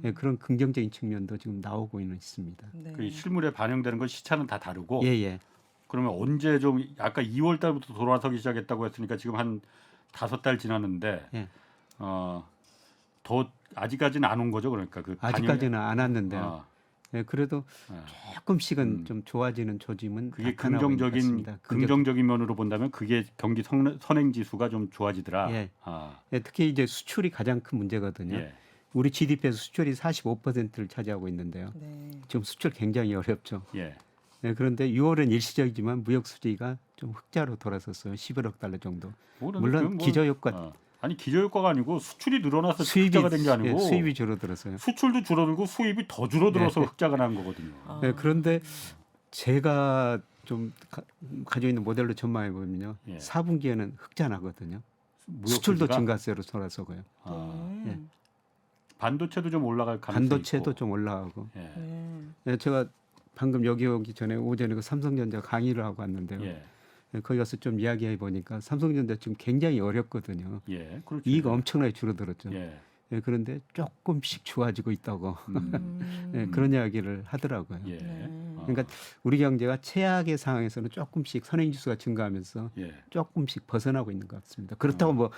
예, 그런 긍정적인 측면도 지금 나오고 있습니다. 네. 그 실물에 반영되는 건 시차는 다 다르고. 예, 예. 그러면 언제 좀 아까 2월 달부터 돌아서기 시작했다고 했으니까 지금 한 5달 지났는데 예. 더 아직까지는 안 온 거죠, 그러니까 그 아직까지는 안 왔는데요. 아, 예, 그래도 아. 조금씩은 좀 좋아지는 조짐은 그게 나타나고 있는 것 같습니다. 긍정적인 면으로 본다면 그게 경기 선행 지수가 좀 좋아지더라. 예. 아, 예, 특히 이제 수출이 가장 큰 문제거든요. 예. 우리 GDP에서 수출이 45%를 차지하고 있는데요. 네. 지금 수출 굉장히 어렵죠. 예. 네, 그런데 6월은 일시적이지만 무역 수지가 좀 흑자로 돌아섰어요. 11억 달러 정도. 물론 기저효과 아니 기저효과가 아니고 수출이 늘어나서 수입이 흑자가 된 게 아니고 예, 수입이 줄어들었어요. 수출도 줄어들고 수입이 더 줄어들어서 네. 흑자가 난 거거든요. 네, 그런데 제가 좀 가지고 있는 모델로 전망해 보면요. 예. 4분기에는 흑자 나거든요. 무역 수출도 수지가? 증가세로 돌아서고요. 아, 예. 반도체도 좀 올라갈 가능성이 반도체도 있고. 좀 올라가고. 예. 네. 네, 제가 방금 여기 오기 전에 오전에 그 삼성전자 강의를 하고 왔는데요. 예. 네, 거기 가서 좀 이야기해 보니까 삼성전자 지금 굉장히 어렵거든요. 예. 그렇죠. 이익 엄청나게 줄어들었죠. 예. 네, 그런데 조금씩 좋아지고 있다고 음. 네, 그런 이야기를 하더라고요. 예. 네. 그러니까 우리 경제가 최악의 상황에서는 조금씩 선행지수가 증가하면서 예. 조금씩 벗어나고 있는 것 같습니다. 그렇다고 뭐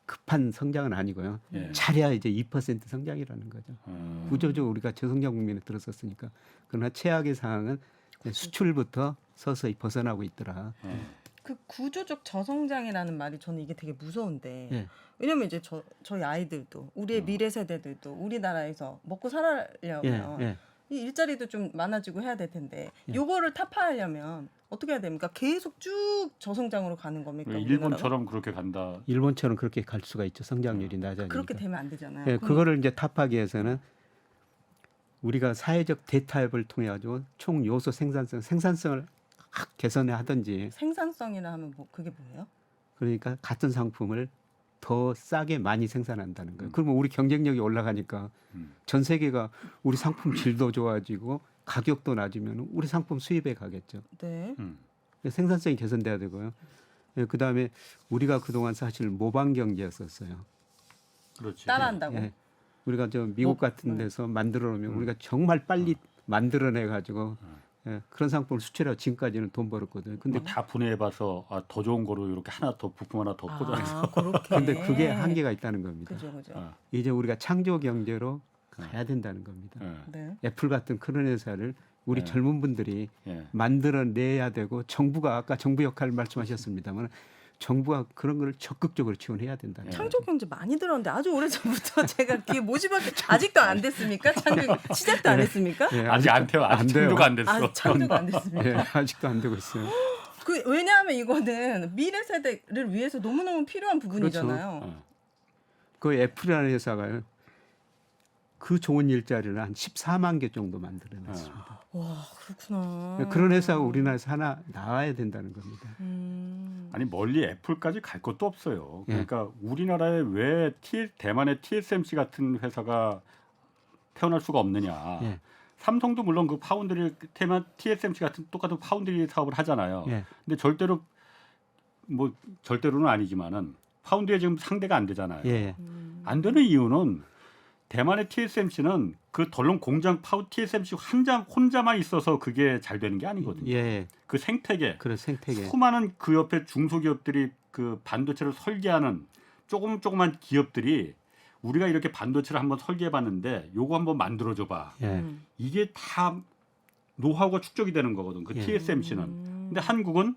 급한 성장은 아니고요. 예. 잘해야 이제 2% 성장이라는 거죠. 구조적으로 우리가 저성장 국면에 들었었으니까. 그러나 최악의 상황은 수출부터 서서히 벗어나고 있더라. 그 구조적 저성장이라는 말이 저는 이게 되게 무서운데 예. 왜냐면 이제 저희 아이들도 우리의 미래 세대들도 우리나라에서 먹고 살아려면 예, 예. 이 일자리도 좀 많아지고 해야 될 텐데 요거를 타파하려면 어떻게 해야 됩니까? 계속 쭉 저성장으로 가는 겁니까? 우리나라가? 일본처럼 그렇게 간다. 일본처럼 그렇게 갈 수가 있죠. 성장률이 낮아지니까. 그렇게 되면 안 되잖아요. 예, 그럼 그거를 이제 타파하기 위해서는 우리가 사회적 대타협을 통해 가지고 총 요소 생산성을 확 개선해 하든지 생산성이나 하면 뭐 그게 뭐예요? 그러니까 같은 상품을 더 싸게 많이 생산한다는 거예요. 그러면 우리 경쟁력이 올라가니까 전 세계가 우리 상품 질도 좋아지고 가격도 낮으면 우리 상품 수입에 가겠죠. 네. 생산성이 개선돼야 되고요. 예, 그다음에 우리가 그동안 사실 모방 경제였었어요. 그렇지. 따라한다고. 예. 우리가 저 미국 같은 데서 만들어 놓으면 우리가 정말 빨리 만들어내 가지고 예, 그런 상품을 수출해서 지금까지는 돈 벌었거든요. 근데 다 분해해봐서 더 좋은 거로 이렇게 하나 더 부품 하나 더 꽂아서. 그렇게. 근데 그게 한계가 있다는 겁니다. 그죠, 그죠. 어, 이제 우리가 창조 경제로 가야 된다는 겁니다. 예, 네. 애플 같은 그런 회사를 우리 네. 젊은 분들이 예. 만들어내야 되고 정부가 아까 정부 역할을 말씀하셨습니다만 정부가 그런 걸 적극적으로 지원해야 된다. 창조 경제 많이 들었는데 아주 오래 전부터 제가 귀에 모집할 때 아직도 안 됐습니까? 창조 시작도 안 했습니까? 예, 아직 안 돼요. 아직 돼요. 창조가 안 됐어. 아, 창조가 안 됐습니까? 예, 아직도 안 되고 있어요. 왜냐하면 이거는 미래 세대를 위해서 너무너무 필요한 부분이잖아요. 어. 그 애플이라는 회사가요. 그 좋은 일자리를 한 14만 개 정도 만들어냈습니다. 와, 그렇구나. 그런 회사가 우리나라에서 하나 나와야 된다는 겁니다. 아니 멀리 애플까지 갈 것도 없어요. 예. 그러니까 우리나라에 왜 대만의 TSMC 같은 회사가 태어날 수가 없느냐. 예. 삼성도 물론 그 파운드리 대만 TSMC 같은 똑같은 파운드리 사업을 하잖아요. 예. 근데 절대로는 아니지만은 파운드리에 지금 상대가 안 되잖아요. 예. 안 되는 이유는 대만의 TSMC는 그 덜렁 공장 TSMC 혼자만 있어서 그게 잘 되는 게 아니거든요. 예. 그 생태계, 그런 생태계. 수많은 그 옆에 중소기업들이 그 반도체를 설계하는 조그만 기업들이 우리가 이렇게 반도체를 한번 설계해봤는데 요거 한번 만들어줘봐. 예. 이게 다 노하우가 축적이 되는 거거든. 그 예. TSMC는. 근데 한국은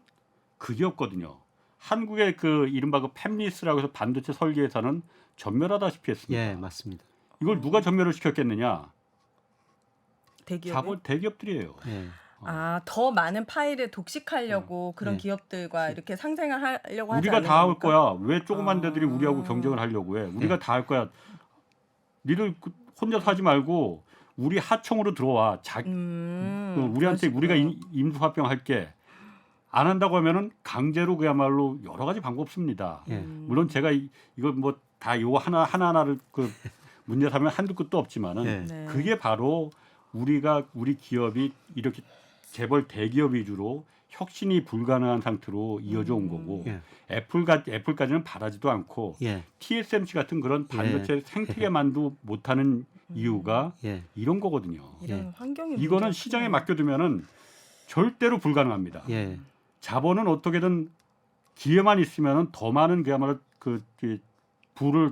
그게 없거든요. 한국의 그 이른바 그 팹리스라고 해서 반도체 설계에서는 전멸하다시피 했습니다. 예, 맞습니다. 이걸 누가 전멸을 시켰겠느냐? 대기업. 대기업들이에요. 예. 더 많은 파일을 독식하려고 그런 네. 기업들과 이렇게 상생을 하려고 하지 우리가 다 할 않는 거야. 왜 조그만 아. 데들이 우리하고 경쟁을 하려고 해? 우리가 네. 다 할 거야. 니들 혼자서 하지 말고 우리 하청으로 들어와. 우리한테 우리가 임수합병 할게. 안 한다고 하면은 강제로 그야말로 여러 가지 방법 씁니다. 예. 물론 제가 이거 뭐 다 요 하나하나를 그 문제 삼으면 한두 끝도 없지만은 예. 네. 그게 바로 우리 기업이 이렇게 재벌 대기업 위주로 혁신이 불가능한 상태로 이어져 온 거고 예. 애플까지는 바라지도 않고 예. TSMC 같은 그런 반도체 생태계만도 못하는 이유가 예. 이런 거거든요. 이런 예. 환경이 이거는 문제가 시장에 크네요. 맡겨두면은 절대로 불가능합니다. 예. 자본은 어떻게든 기회만 있으면은 더 많은 그야말로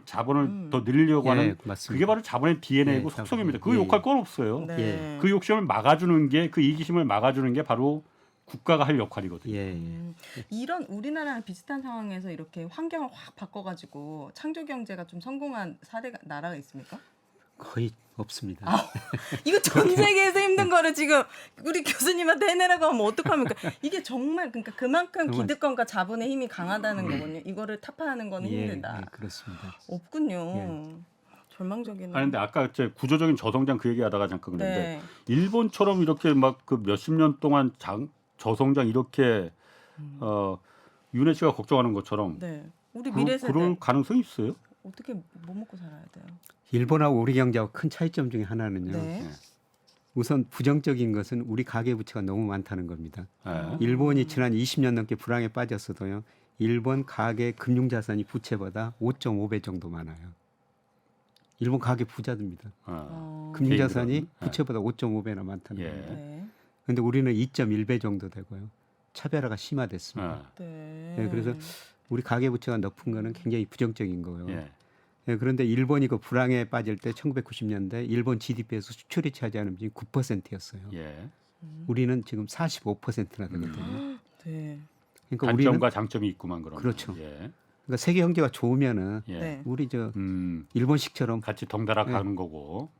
자본을 더 늘리려고 예, 하는 맞습니다. 그게 바로 자본의 DNA고 예, 속성입니다. 자본. 그 예, 욕할 건 없어요. 네. 예. 그 욕심을 막아주는 게 그 이기심을 막아주는 게 바로 국가가 할 역할이거든요. 예. 이런 우리나라랑 비슷한 상황에서 이렇게 환경을 확 바꿔가지고 창조 경제가 좀 성공한 나라가 있습니까? 거의 없습니다. 이거 전 세계에서 힘든 거를 지금 우리 교수님한테 해내라고 하면 어떡합니까? 이게 정말 그러니까 그만큼 정말. 기득권과 자본의 힘이 강하다는 거거든요. 이거를 타파하는 거는 예, 힘들다. 예, 그렇습니다. 없군요. 예. 절망적이네. 아니 근데 아까 제 구조적인 저성장 그 얘기하다가 잠깐 그랬는데 네. 일본처럼 이렇게 막 그 몇십 년 동안 저성장 이렇게 윤혜 씨가 걱정하는 것처럼 네. 우리 미래 세대 그럴 가능성이 있어요? 어떻게 뭐 먹고 살아야 돼요? 일본하고 우리 경제하고 큰 차이점 중에 하나는요. 네. 우선 부정적인 것은 우리 가계부채가 너무 많다는 겁니다. 네. 일본이 지난 20년 넘게 불황에 빠졌어도요. 일본 가계 금융자산이 부채보다 5.5배 정도 많아요. 일본 가계 부자들입니다. 금융자산이 개인들은? 부채보다 5.5배나 많다는 예. 겁니다. 네. 그런데 우리는 2.1배 정도 되고요. 차별화가 심화됐습니다. 네. 네, 그래서 우리 가계부채가 높은 거는 굉장히 부정적인 거예요. 예. 네, 그런데 일본이 그 불황에 빠질 때 1990년대 일본 GDP에서 수출이 차지하는 비중이 9%였어요. 예. 우리는 지금 45%나 되거든요. 네. 그러니까 우리는 단점과 장점이 있구만 그러면. 그렇죠. 예. 그러니까 세계 경제가 좋으면은 예. 네. 우리 저 일본식처럼 같이 덩달아 네. 가는 거고.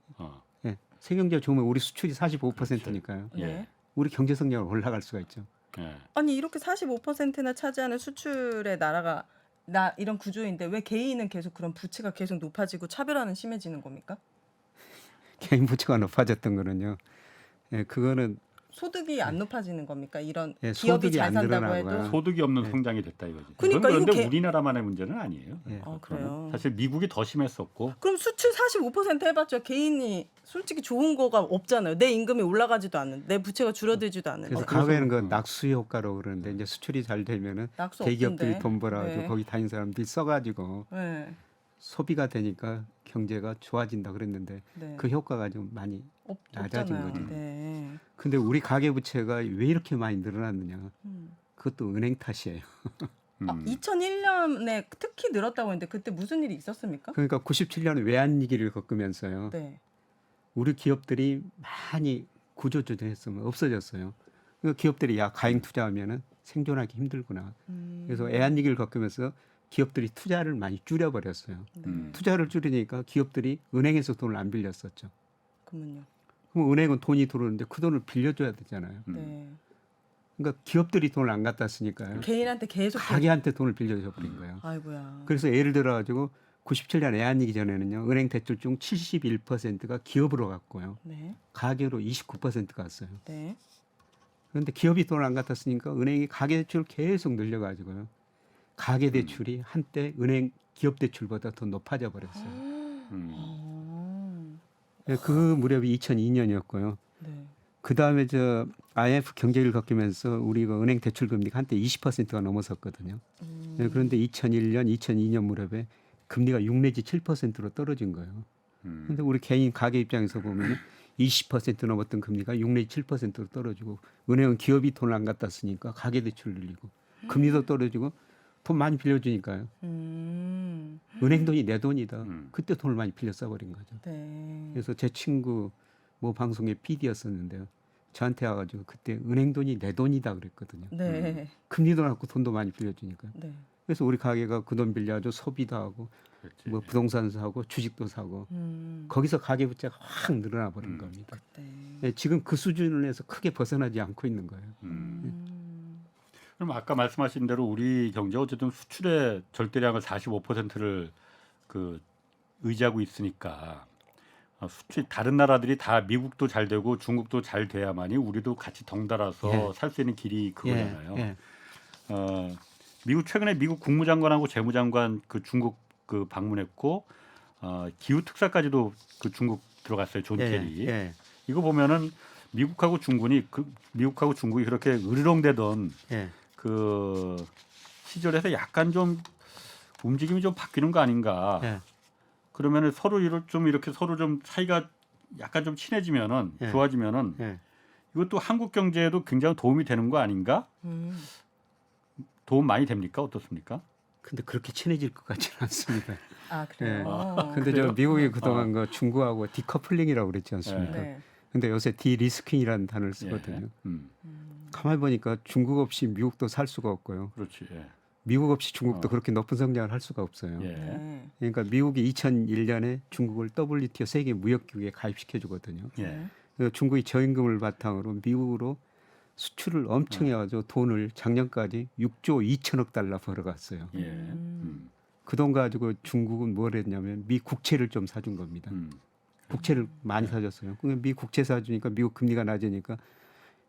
예, 세계 경제가 좋으면 우리 수출이 45%니까요. 예. 네. 우리 경제 성장을 올라갈 수가 있죠. 예. 아니 이렇게 45%나 차지하는 수출의 나라가 이런 구조인데 왜 개인은 계속 그런 부채가 계속 높아지고 차별화는 심해지는 겁니까? 개인 부채가 높아졌던 거는요. 예, 그거는 소득이 안 높아지는 겁니까? 이런 예, 기업이 소득이 잘 안 산다고 늘어나고요. 해도 소득이 없는 네. 성장이 됐다 이거지. 그러니까 그건 그런데 이거 우리나라만의 문제는 아니에요. 예. 아, 그래요. 사실 미국이 더 심했었고. 그럼 수출 45% 해봤자 개인이 솔직히 좋은 거가 없잖아요. 내 임금이 올라가지도 않는, 내 부채가 줄어들지도 않는데. 그래서 그래서- 과거에는 그 낙수 효과로 그러는데 이제 수출이 잘 되면은 낙수 대기업들이 없던데. 돈 벌어가지고 네. 거기 다닌 사람들이 써가지고 네. 소비가 되니까 경제가 좋아진다 그랬는데 네. 그 효과가 좀 많이 낮아진 없잖아요. 거죠. 네. 근데 우리 가계부채가 왜 이렇게 많이 늘어났느냐? 그것도 은행 탓이에요. 2001년에 특히 늘었다고 했는데 그때 무슨 일이 있었습니까? 그러니까 97년 외환위기를 겪으면서요. 네. 우리 기업들이 많이 구조조정했으면 없어졌어요. 그러니까 기업들이 야 가행 투자하면은 생존하기 힘들구나. 그래서 외환위기를 겪으면서 기업들이 투자를 많이 줄여버렸어요. 투자를 줄이니까 기업들이 은행에서 돈을 안 빌렸었죠. 그럼요. 그럼 은행은 돈이 들어오는데 그 돈을 빌려줘야 되잖아요. 네. 그러니까 기업들이 돈을 안 갖다 쓰니까요. 개인한테 계속 가게한테 돈을 빌려줘 버린 거예요. 아이고야. 그래서 예를 들어 가지고 97년 외환위기 전에는요. 은행 대출 중 71%가 기업으로 갔고요. 네. 가계로 29%가 갔어요. 네. 그런데 기업이 돈을 안 갖다 쓰니까 은행이 가계 대출을 계속 늘려 가지고요. 가계 대출이 한때 은행 기업 대출보다 더 높아져 버렸어요. 그 무렵이 2002년이었고요. 네. 그 다음에 저 IMF 경제를 겪으면서 우리가 은행 대출 금리가 한때 20%가 넘어섰거든요. 네, 그런데 2001년, 2002년 무렵에 금리가 6 내지 7%로 떨어진 거예요. 그런데 우리 개인 가계 입장에서 보면 20% 넘었던 금리가 6 내지 7%로 떨어지고 은행은 기업이 돈을 안 갖다 쓰니까 가계 대출 늘리고 금리도 떨어지고 돈 많이 빌려주니까요. 은행 돈이 내 돈이다. 그때 돈을 많이 빌려 써버린 거죠. 네. 그래서 제 친구 뭐 방송의 PD였었는데요. 저한테 와가지고 그때 은행 돈이 내 돈이다 그랬거든요. 네. 금리도 낮고 돈도 많이 빌려주니까. 네. 그래서 우리 가게가 그 돈 빌려가지고 소비도 하고 그렇지. 뭐 부동산 사고 주식도 사고 거기서 가계 부채가 확 늘어나 버린 겁니다. 네. 네, 지금 그 수준에서 크게 벗어나지 않고 있는 거예요. 그럼 아까 말씀하신 대로 우리 경제 어쨌든 수출의 절대량을 45%를 그 의지하고 있으니까 수출 다른 나라들이 다 미국도 잘 되고 중국도 잘 돼야만이 우리도 같이 덩달아서 살 수 있는 길이 그거잖아요. 예. 미국 최근에 미국 국무장관하고 재무장관 그 중국 그 방문했고 기후 특사까지도 그 중국 들어갔어요. 존 케리. 예. 이거 보면은 미국하고 중국이 그렇게 으르렁대던 예. 그 시절에서 약간 좀 움직임이 좀 바뀌는 거 아닌가. 예. 그러면은 이렇게 서로 좀 사이가 약간 좀 친해지면은 예. 좋아지면은 예. 이것도 한국 경제에도 굉장히 도움이 되는 거 아닌가? 도움 많이 됩니까? 어떻습니까? 근데 그렇게 친해질 것 같지는 않습니다. 아 그래요. 근데 그래요? 저 미국이 그동안 그 중국하고 디커플링이라고 그랬지 않습니까? 네. 근데 요새 디리스킹이라는 단어를 쓰거든요. 가만히 보니까 중국 없이 미국도 살 수가 없고요. 그렇지. 예. 미국 없이 중국도 그렇게 높은 성장을 할 수가 없어요. 예. 네. 그러니까 미국이 2001년에 중국을 WTO 세계 무역기구에 가입시켜 주거든요. 예. 그래서 중국이 저임금을 바탕으로 미국으로 수출을 엄청 해가지고 돈을 작년까지 6조 2천억 달러 벌어갔어요. 예. 그 돈 가지고 중국은 뭘 했냐면 미 국채를 좀 사준 겁니다. 국채를 많이 사줬어요. 그러니까 미 국채 사주니까 미국 금리가 낮으니까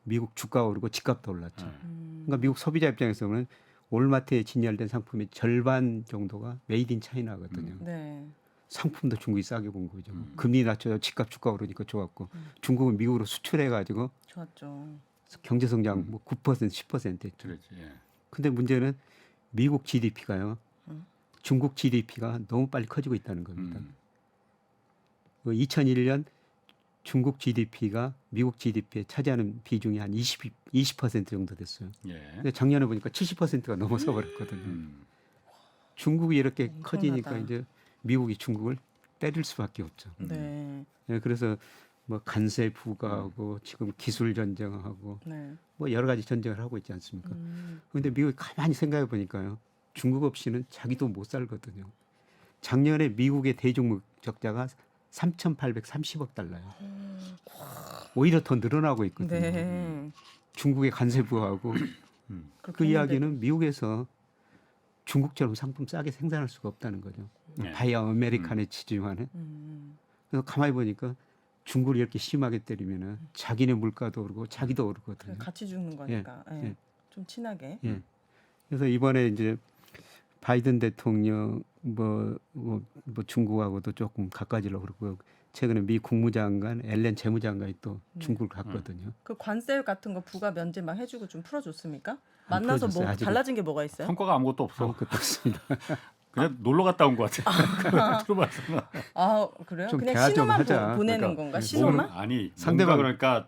미국 주가 오르고 집값도 올랐죠. 그러니까 미국 소비자 입장에서 보면 올마트에 진열된 상품의 절반 정도가 메이드 인 차이나거든요. 네. 상품도 중국이 싸게 본 거죠. 금리 낮춰서 집값 주가 오르니까 좋았고 중국은 미국으로 수출해가지고 좋았죠. 경제 성장 뭐 9% 10% 했죠. 그렇지. 예. 근데 문제는 미국 GDP가요. 중국 GDP가 너무 빨리 커지고 있다는 겁니다. 2001년 중국 GDP가 미국 GDP에 차지하는 비중이 한 20% 정도 됐어요. 예. 근데 작년에 보니까 70%가 넘어서 버렸거든요. 중국이 이렇게 엄청나다. 커지니까 이제 미국이 중국을 때릴 수밖에 없죠. 네. 예, 그래서 뭐 관세 부과하고 지금 기술 전쟁하고 네. 뭐 여러 가지 전쟁을 하고 있지 않습니까? 그런데 미국이 가만히 생각해 보니까요. 중국 없이는 자기도 못 살거든요. 작년에 미국의 대중국 적자가 3,830억 달러예요. 오히려 더 늘어나고 있거든요. 네. 중국의 관세 부과하고 그 그렇게 이야기는 미국에서 중국처럼 상품 싸게 생산할 수가 없다는 거죠. 네. 바이어 아메리칸에 치중하는. 그래서 가만히 보니까 중국을 이렇게 심하게 때리면은 자기네 물가도 오르고 자기도 오르거든요. 같이 죽는 거니까. 예. 예. 좀 친하게. 예. 그래서 이번에 이제 바이든 대통령 뭐 중국하고도 조금 가까워지려고 그러고 최근에 미 국무장관 엘렌 재무장관이 또 중국을 갔거든요. 그 관세 같은 거 부가 면제 막 해주고 좀 풀어줬습니까? 안 만나서 풀어줬어요, 뭐 아직은. 달라진 게 뭐가 있어요? 성과가 아무것도 없어. 아무것도 없습니다. 그냥 놀러 갔다 온 것 같아요. 들어봤어요. 아 그래요? 좀 그냥 대화 좀 신호만 하자. 보내는 그러니까 건가? 몸을- 신호만? 아니 상대방- 상대방 그러니까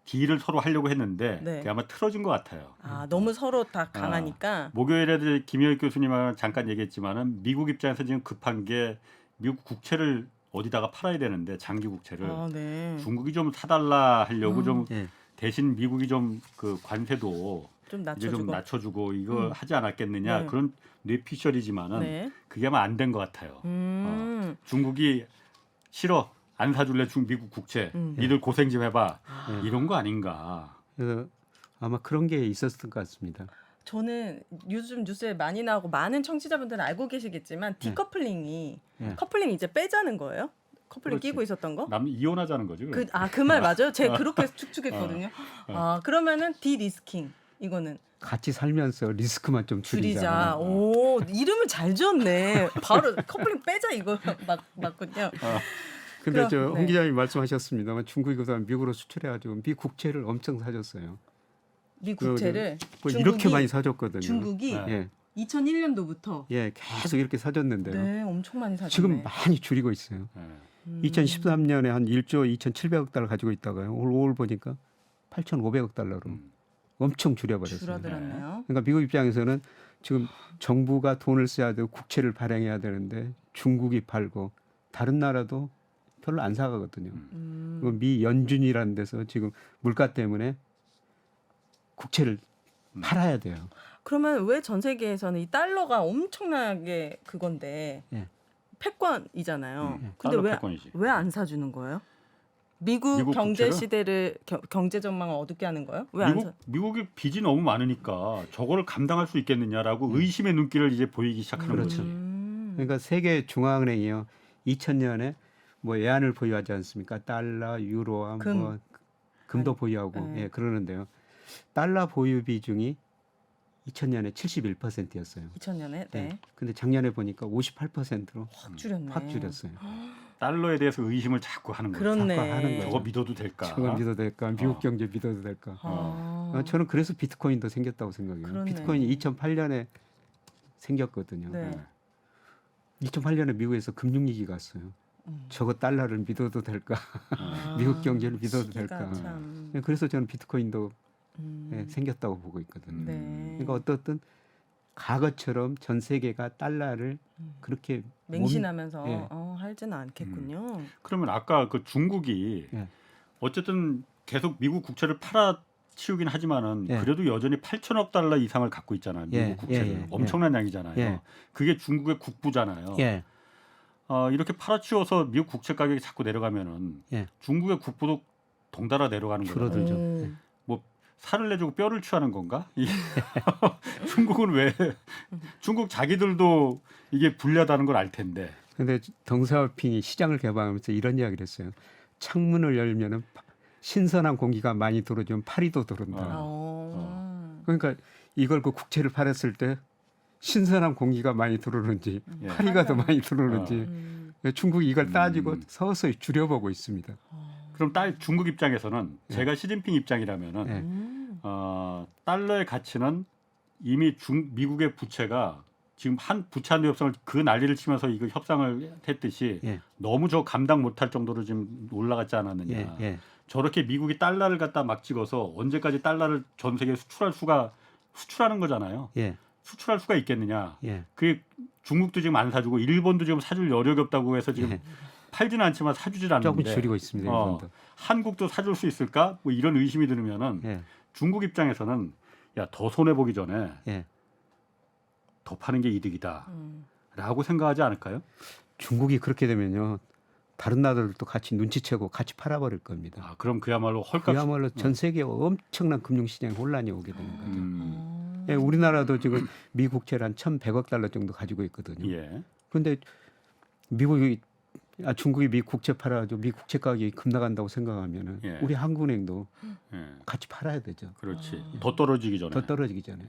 딜을 서로 하려고 했는데 네. 그게 아마 틀어진 것 같아요. 아 너무 서로 다 강하니까. 목요일에 김효익 교수님하고 잠깐 얘기했지만은 미국 입장에서 지금 급한 게 미국 국채를 어디다가 팔아야 되는데 장기 국채를 아 네. 중국이 좀 사달라 하려고 좀 예. 대신 미국이 좀 그 관세도 좀 이제 좀 낮춰주고. 낮춰주고 이거 하지 않았겠느냐 네. 그런 뇌피셜이지만은 네. 그게 아마 안 된 것 같아요. 중국이 싫어 안 사줄래 미국 국채 니들 고생 좀 해봐 이런 거 아닌가. 그래서 아마 그런 게 있었을 것 같습니다. 저는 요즘 뉴스에 많이 나오고 많은 청취자분들은 알고 계시겠지만 디커플링이 네. 커플링 이제 빼자는 거예요? 커플링 그렇지. 끼고 있었던 거? 남 이혼하자는 거죠. 그 말 맞아요? 제가 그렇게 축축했거든요. 아 그러면은 디리스킹 이거는 같이 살면서 리스크만 좀 줄이자. 줄이자. 오 이름을 잘 지었네. 바로 커플링 빼자 이거 맞군요. 근데 그럼, 저 홍 네. 기자님 말씀하셨습니다만 중국이 그다음 미국으로 수출해가지고 미 국채를 엄청 사줬어요. 미 국채를 뭐 이렇게 많이 사줬거든요. 중국이 네. 예, 2001년도부터 예, 계속 이렇게 사줬는데요. 네 엄청 많이 사줬네. 지금 많이 줄이고 있어요. 네. 2013년에 한 1조 2,700억 달러 가지고 있다가요. 올 보니까 8,500억 달러로 엄청 줄여버렸어요. 줄어들었네요. 그러니까 미국 입장에서는 지금 정부가 돈을 써야 되고 국채를 발행해야 되는데 중국이 팔고 다른 나라도 별로 안 사가거든요. 그리고 미 연준이라는 데서 지금 물가 때문에 국채를 팔아야 돼요. 그러면 왜 전 세계에서는 이 달러가 엄청나게 그건데 예. 패권이잖아요. 근데 달러 왜 패권이지. 왜 안 사주는 거예요? 미국 경제 국채를? 시대를 경제 전망을 어둡게 하는 거예요? 왜 안 사? 미국이 빚이 너무 많으니까 저거를 감당할 수 있겠느냐라고 의심의 눈길을 이제 보이기 시작하는 그렇죠. 거지. 그러니까 세계 중앙은행이요. 2000년에 뭐 외환을 보유하지 않습니까? 달러, 유로와 금. 뭐 금도 아니, 보유하고 네. 예, 그러는데요. 달러 보유 비중이 2000년에 71%였어요. 2000년에 네. 근데 작년에 보니까 58%로 확 줄였네. 확 줄였어요. 달러에 대해서 의심을 자꾸 하는 거예요. 그렇네. 자꾸 하는 거예요. 저거 믿어도 될까? 저걸 믿어도 될까? 미국 어. 경제 믿어도 될까? 아. 저는 그래서 비트코인도 생겼다고 생각해요. 그러네. 비트코인이 2008년에 생겼거든요. 네. 2008년에 미국에서 금융위기가 왔어요. 저거 달러를 믿어도 될까? 미국 경제를 믿어도 시기가 될까? 참. 그래서 저는 비트코인도 음. 예, 생겼다고 보고 있거든요. 네. 그러니까 어떻든 과거처럼 전 세계가 달러를 그렇게 맹신하면서 예. 할지는 않겠군요. 그러면 아까 그 중국이 예. 어쨌든 계속 미국 국채를 팔아치우긴 하지만은 예. 그래도 여전히 8천억 달러 이상을 갖고 있잖아요. 미국 예, 국채를. 예, 예, 엄청난 양이잖아요. 예. 그게 중국의 국부잖아요. 예. 이렇게 팔아치워서 미국 국채 가격이 자꾸 내려가면은 예. 중국의 국부도 동달아 내려가는 거예요. 줄어들죠. 오. 뭐 살을 내주고 뼈를 취하는 건가? 중국은 왜? 중국 자기들도 이게 불리하다는 걸 알 텐데. 근데 덩샤오핑이 시장을 개방하면서 이런 이야기를 했어요. 창문을 열면은 신선한 공기가 많이 들어오면 파리도 들어온다. 그러니까 이걸 그 국채를 팔았을 때 신선한 공기가 많이 들어오는지 예. 파리가 더 많이 들어오는지 음. 중국이 이걸 따지고 서서히 줄여보고 있습니다. 그럼 중국 입장에서는 제가 시진핑 입장이라면은 예. 달러의 가치는 이미 미국의 부채가 지금 한 부채 한도 협상을 그 난리를 치면서 이거 협상을 했듯이 예. 너무 저 감당 못할 정도로 지금 올라갔지 않았느냐. 예. 예. 저렇게 미국이 달러를 갖다 막 찍어서 언제까지 달러를 전 세계에 수출하는 거잖아요. 예. 수출할 수가 있겠느냐. 예. 그게 중국도 지금 안 사주고 일본도 지금 사줄 여력이 없다고 해서 지금 예. 팔지는 않지만 사주질 않는데 조금 줄이고 있습니다. 일본도. 한국도 사줄 수 있을까? 뭐 이런 의심이 들면은 예. 중국 입장에서는 야 더 손해 보기 전에 예. 더 파는 게 이득이다라고 생각하지 않을까요? 중국이 그렇게 되면요. 다른 나라들도 같이 눈치채고 같이 팔아버릴 겁니다. 그럼 그야말로 헐값. 그야말로 전 세계에 엄청난 금융시장에 혼란이 오게 되는 거죠. 음, 예, 우리나라도 지금 미 국채를 한 1,100억 달러 정도 가지고 있거든요. 예. 그런데 중국이 미 국채 팔아가지고 미 국채 가격이 급나간다고 생각하면은 예. 우리 한국은행도 예. 같이 팔아야 되죠. 그렇지. 더 떨어지기 전에. 더 떨어지기 전에.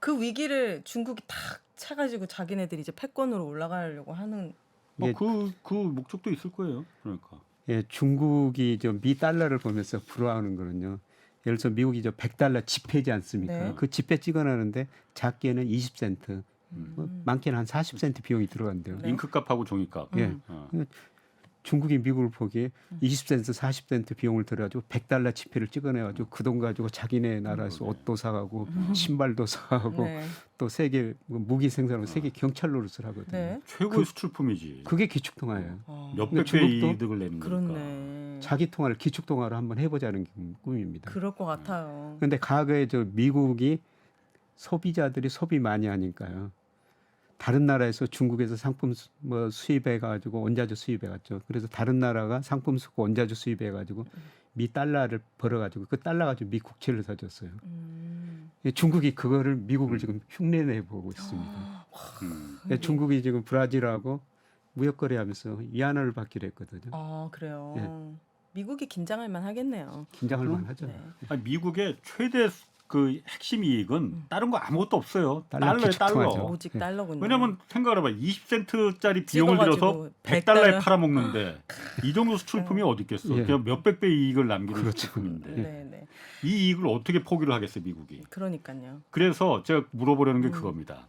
그 위기를 중국이 탁 차가지고 자기네들이 이제 패권으로 올라가려고 하는. 예. 그 목적도 있을 거예요. 그러니까. 예, 중국이 미 달러를 보면서 부러워하는 거는요. 예를 들어서 미국이 100달러 지폐지 않습니까? 네. 그 지폐 찍어내는데 작게는 20센트, 많게는 한 40센트 비용이 들어간대요. 네. 잉크값하고 종이값. 예. 중국이 미국을 보기에 20센트, 40센트 비용을 들여가지고 $100 지폐를 찍어내가지고 그 돈 가지고 자기네 나라에서 옷도 사가고 신발도 사가고 네. 또 세계 무기 생산으로 세계 경찰 노릇을 하거든요. 네. 최고의 수출품이지. 그게 기축통화예요. 몇백 배 중국도 이득을 내는 거니까. 그렇네. 자기 통화를 기축통화로 한번 해보자는 꿈입니다. 그럴 것 같아요. 그런데 과거에 저 미국이 소비자들이 소비 많이 하니까요. 다른 나라에서 중국에서 상품 뭐 수입해가지고 원자재 수입해갔죠. 그래서 다른 나라가 상품 수고 원자재 수입해가지고 미 달러를 벌어가지고 그 달러 가지고 미 국채를 사줬어요. 중국이 그거를 미국을 지금 흉내내 보고 있습니다. 중국이 지금 브라질하고 무역 거래하면서 위안화를 받기로 했거든요. 아 그래요. 예. 미국이 긴장할 만 하겠네요. 긴장할 만하죠. 네. 아니, 미국의 최대 그 핵심 이익은 다른 거 아무것도 없어요. 달러 달러에 기축통화죠. 달러. 오직 예. 달러군요. 왜냐면 생각을 해봐. 20센트짜리 비용을 들여서 찍어가지고 100달러에 팔아먹는데 이 정도 수출품이 어디 있겠어. 예. 그냥 몇백 배 이익을 남기는 그렇죠. 수출품인데. 네네. 이 이익을 어떻게 포기를 하겠어요, 미국이. 그러니까요. 그래서 제가 물어보려는 게 그겁니다.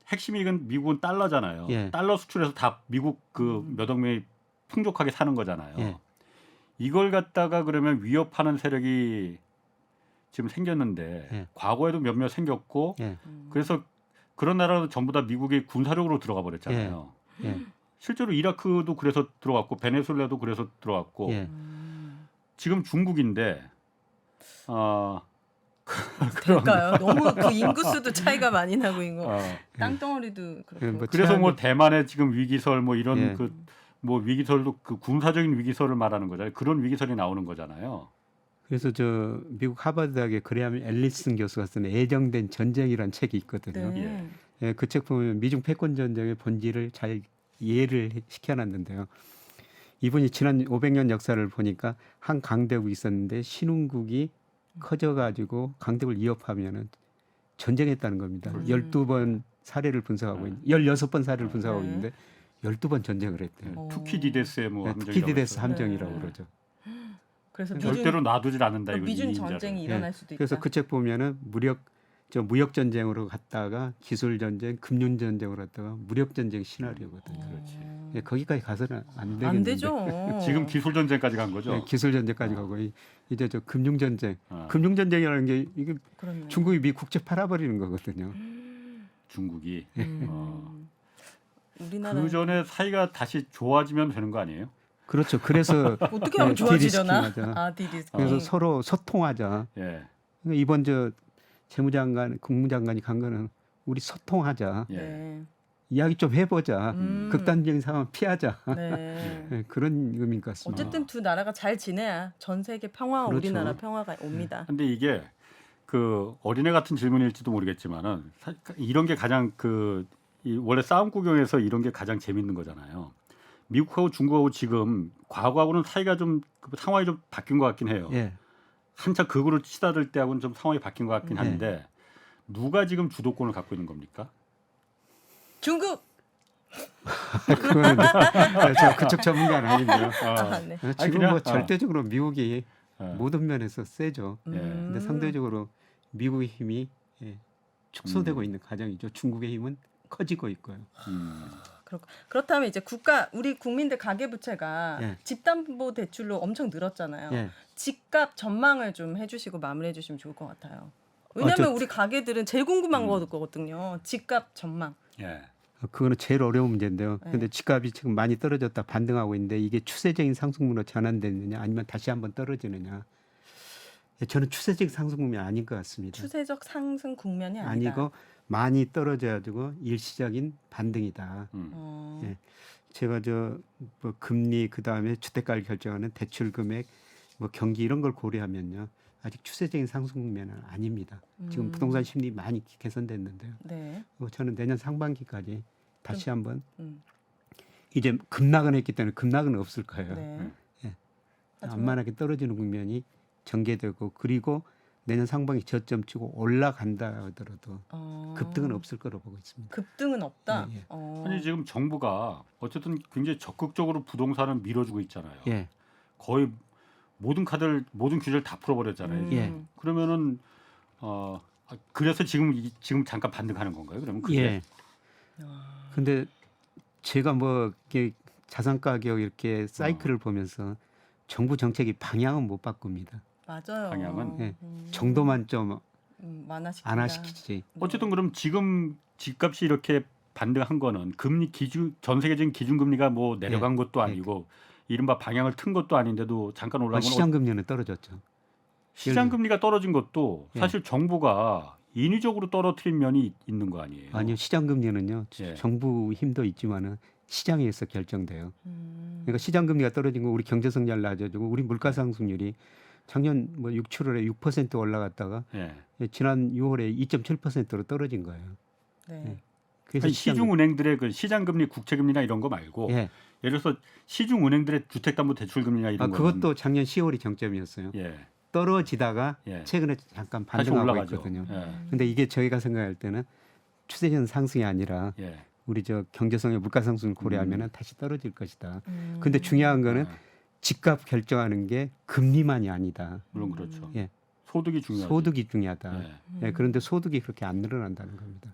핵심 이익은 미국은 달러잖아요. 예. 달러 수출해서 다 미국 그 몇 억 명이 풍족하게 사는 거잖아요. 예. 이걸 갖다가 그러면 위협하는 세력이 지금 생겼는데 예. 과거에도 몇몇 생겼고 예. 그래서 그런 나라도 전부 다 미국이 군사력으로 들어가 버렸잖아요. 예. 실제로 이라크도 그래서 들어갔고 베네수엘라도 그래서 들어갔고 예. 지금 중국인데 될까요? 너무 그 인구수도 차이가 많이 나고 있고 어, 땅덩어리도 그렇고. 뭐 그래서 뭐 최악의- 대만의 지금 위기설 뭐 이런 예. 그 뭐 위기설도 그 군사적인 위기설을 말하는 거잖아요. 그런 위기설이 나오는 거잖아요. 그래서 저 미국 하버드 대학의 그레함 앨리슨 교수가 쓴 애정된 전쟁이라는 책이 있거든요. 네. 예, 그 책 보면 미중 패권 전쟁의 본질을 잘 이해를 시켜놨는데요. 이분이 지난 500년 역사를 보니까 한 강대국이 있었는데 신흥국이 커져가지고 강대국을 위협하면은 전쟁했다는 겁니다. 12번 사례를 분석하고 있는 16번 사례를 분석하고 네. 있는데 12번 전쟁을 했대요. 어. 투키디데스의 뭐 네, 함정이라고 투키디데스 했어요. 함정이라고 네. 그러죠. 그래서 절대로 놔두질 않는다 이거 미중 이인자를. 전쟁이 예, 일어날 수도 있다. 그래서 그 책 보면은 무역 전쟁으로 갔다가 기술 전쟁, 금융 전쟁으로 갔다가 무력 전쟁 시나리오거든요. 예, 거기까지 가서는 안 되겠는데. 안 되죠. 지금 기술 전쟁까지 간 거죠. 예, 기술 전쟁까지 가고 이제 저 금융 전쟁, 어. 금융 전쟁이라는 게 이게 그렇네요. 중국이 미 국채 팔아버리는 거거든요. 중국이 우리나라 그 전에 사이가 다시 좋아지면 되는 거 아니에요? 그렇죠. 그래서 어떻게 하면 예, 좋아지려나? 디리스킹하자. 아, 디리스킹. 그래서 서로 소통하자. 예. 그러니까 이번 저 재무장관, 국무장관이 간 거는 우리 소통하자. 예. 네. 이야기 좀 해보자. 음. 극단적인 상황 피하자. 네. 예, 그런 의미인 것 같습니다. 어쨌든 두 나라가 잘 지내야 전 세계 평화와 그렇죠. 우리나라 평화가 옵니다. 근데 이게 그 어린애 같은 질문일지도 모르겠지만은 이런 게 가장 원래 싸움 구경에서 이런 게 가장 재밌는 거잖아요. 미국하고 중국하고 지금 과거하고는 사이가 좀 상황이 좀 바뀐 것 같긴 해요. 예. 한참 극으로 치닫을 때하고는 좀 상황이 바뀐 것 같긴 네. 한데 누가 지금 주도권을 갖고 있는 겁니까? 중국. 그거는 저 그쪽 전문가는 아닌데요. 아, 네. 지금 그냥, 뭐 절대적으로 미국이 예. 모든 면에서 세죠. 예. 근데 상대적으로 미국의 힘이 축소되고 있는 과정이죠. 중국의 힘은 커지고 있고요. 그렇다면 이제 우리 국민들 가계부채가 예. 집담보 대출로 엄청 늘었잖아요. 예. 집값 전망을 좀 해주시고 마무리해주시면 좋을 것 같아요. 왜냐하면 저- 우리 가게들은 제일 궁금한 거거든요. 집값 전망. 예. 그거는 제일 어려운 문제인데요. 네. 근데 집값이 지금 많이 떨어졌다 반등하고 있는데 이게 추세적인 상승으로 전환되느냐 아니면 다시 한번 떨어지느냐. 저는 추세적 상승률이 아닌 것 같습니다. 추세적 상승 국면이 아니다. 아니고 많이 떨어져가지고 일시적인 반등이다. 어, 예. 제가 뭐 금리 그 다음에 주택가를 결정하는 대출 금액, 뭐 경기 이런 걸 고려하면요 아직 추세적인 상승 국면은 아닙니다. 지금 부동산 심리 많이 개선됐는데요. 네. 저는 내년 상반기까지 다시 한번 음, 이제 급락은 했기 때문에 급락은 없을 거예요. 네. 만만하게 떨어지는 국면이 전개되고 그리고 내년 상반기 저점 치고 올라간다 하더라도 급등은 없을 거로 보고 있습니다. 급등은 없다. 예, 예. 아니 지금 정부가 어쨌든 굉장히 적극적으로 부동산을 밀어주고 있잖아요. 예, 거의 모든 규제를 다 풀어버렸잖아요. 예. 그러면은 그래서 지금 잠깐 반등하는 건가요? 그러면 그게? 예. 근데 제가 뭐 이렇게 자산 가격 이렇게 사이클을 보면서 정부 정책이 방향은 못 바꿉니다. 맞아요. 방향은? 예. 정도만 좀 완화시킨다. 안화시키지. 어쨌든 그럼 지금 집값이 이렇게 반등한 거는 금리 전 세계적인 기준금리가 뭐 내려간 것도 아니고 이른바 방향을 튼 것도 아닌데도 잠깐 올라간 건 시장 금리는 떨어졌죠. 시장 금리가 떨어진 것도 예. 사실 정부가 인위적으로 떨어뜨린 면이 있는 거 아니에요? 아니요, 시장 금리는요. 예. 정부 힘도 있지만은 시장에서 결정돼요. 음. 그러니까 시장 금리가 떨어진 거 우리 경제 성장을 낮아지고 우리 물가 상승률이 작년 뭐 6, 7월에 6% 올라갔다가 예. 지난 6월에 2.7%로 떨어진 거예요. 네. 그래서 아니, 시중은행들의 그 시장금리, 국채금리나 이런 거 말고 예. 예를 들어서 시중은행들의 주택담보대출금리나 이런 거는 그것도 작년 10월이 정점이었어요. 예. 떨어지다가 예. 최근에 잠깐 다시 반등하고 올라가죠. 있거든요. 예. 근데 이게 저희가 생각할 때는 추세적 상승이 아니라 예. 우리 저 경제성의 물가 상승을 고려하면은 다시 떨어질 것이다. 음. 근데 중요한 거는 예. 집값 결정하는 게 금리만이 아니다. 물론 그렇죠. 예. 소득이 중요하죠. 소득이 중요하다. 예. 예, 그런데 소득이 그렇게 안 늘어난다는 겁니다.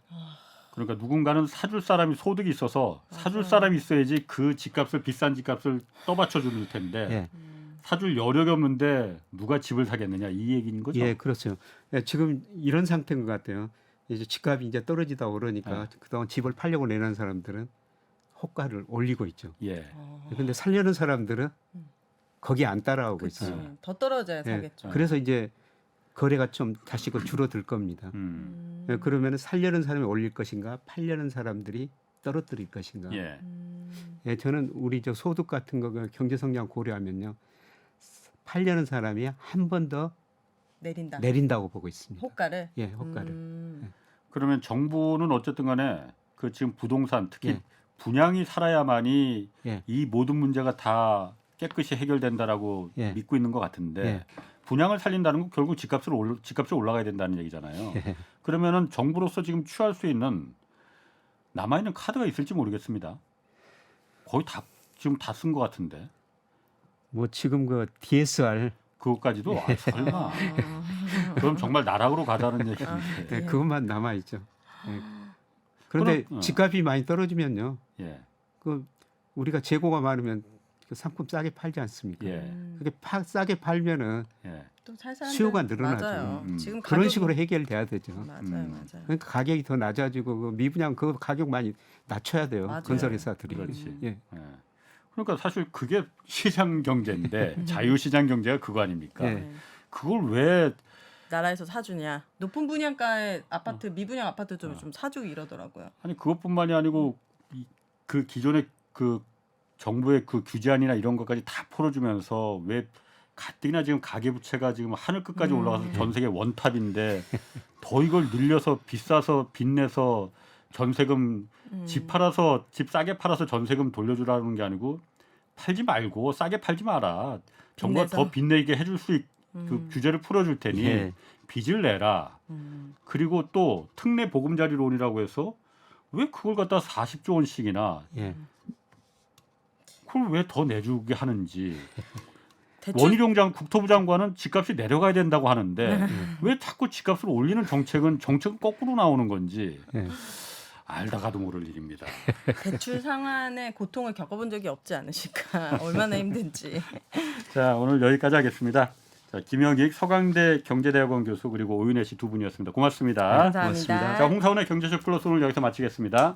그러니까 누군가는 사줄 사람이 소득이 있어서 사줄 사람이 있어야지 그 집값을 비싼 집값을 떠받쳐 줄 텐데 예, 사줄 여력이 없는데 누가 집을 사겠느냐 이 얘기인 거죠. 예, 그렇죠. 예, 지금 이런 상태인 것 같아요. 이제 집값이 이제 떨어지다 오르니까 그동안 집을 팔려고 내는 사람들은 호가를 올리고 있죠. 예. 근데 살려는 사람들은 거기 안 따라오고 그치. 있어요. 더 떨어져야 예, 사겠죠. 그래서 이제 거래가 좀 다시 줄어들 겁니다. 예, 그러면 살려는 사람이 올릴 것인가, 팔려는 사람들이 떨어뜨릴 것인가. 예. 예, 저는 우리 저 소득 같은 거 경제 성장 고려하면요, 팔려는 사람이 한 번 더 내린다. 내린다고 보고 있습니다. 호가를. 예, 호가를. 그러면 정부는 어쨌든 간에 그 지금 부동산 특히 예. 분양이 살아야만이 예. 이 모든 문제가 다 깨끗이 해결된다라고 예. 믿고 있는 것 같은데 예. 분양을 살린다는 건 결국 집값이 올라가야 된다는 얘기잖아요. 그러면은 정부로서 지금 취할 수 있는 남아 있는 카드가 있을지 모르겠습니다. 거의 다 지금 다 쓴 것 같은데 뭐 지금 그 DSR 그것까지도 설마 그럼 정말 나락으로 가자는 얘기인데. 예, 그것만 남아 있죠. 예. 그런데 그럼, 집값이 많이 떨어지면요, 예. 그 우리가 재고가 많으면 그 상품 싸게 팔지 않습니까? 예. 그게 싸게 팔면은 예. 또 살 사람들 수요가 늘어나죠. 맞아요. 지금 그런 가격이- 식으로 해결돼야 되죠. 맞아요, 맞아요. 그러니까 가격이 더 낮아지고 그 미분양 그 가격 많이 낮춰야 돼요. 맞아요. 건설회사들이. 그렇지. 예. 예. 그러니까 사실 그게 시장 경제인데 자유시장 경제가 그거 아닙니까? 예. 그걸 왜 나라에서 사주냐? 높은 분양가의 아파트, 미분양 아파트도 좀 사주고 이러더라고요. 아니 그것뿐만이 아니고 그 기존의 그 정부의 그 규제안이나 이런 것까지 다 풀어주면서 왜 가뜩이나 지금 가계부채가 지금 하늘 끝까지 올라가서 전 세계 원탑인데 더 이걸 늘려서 비싸서 빚내서 전세금 집 싸게 팔아서 전세금 돌려주라는 게 아니고 팔지 말고 싸게 팔지 마라. 정부가 빚내서? 더 빚내게 해줄 그 규제를 풀어줄 테니 예. 빚을 내라. 그리고 또 특례 보금자리론이라고 해서 왜 그걸 갖다 40조 원씩이나 예. 그걸 왜 더 내주게 하는지. 대출 원희룡 국토부 장관은 집값이 내려가야 된다고 하는데 왜 자꾸 집값을 올리는 정책은 거꾸로 나오는 건지 예. 알다가도 모를 일입니다. 대출 상환의 고통을 겪어본 적이 없지 않으실까? 얼마나 힘든지. 자, 오늘 여기까지 하겠습니다. 자, 김영익 서강대 경제대학원 교수 그리고 오윤혜 씨 두 분이었습니다. 고맙습니다. 감사합니다. 고맙습니다. 자, 홍사원의 경제쇼 플러스 오늘 여기서 마치겠습니다.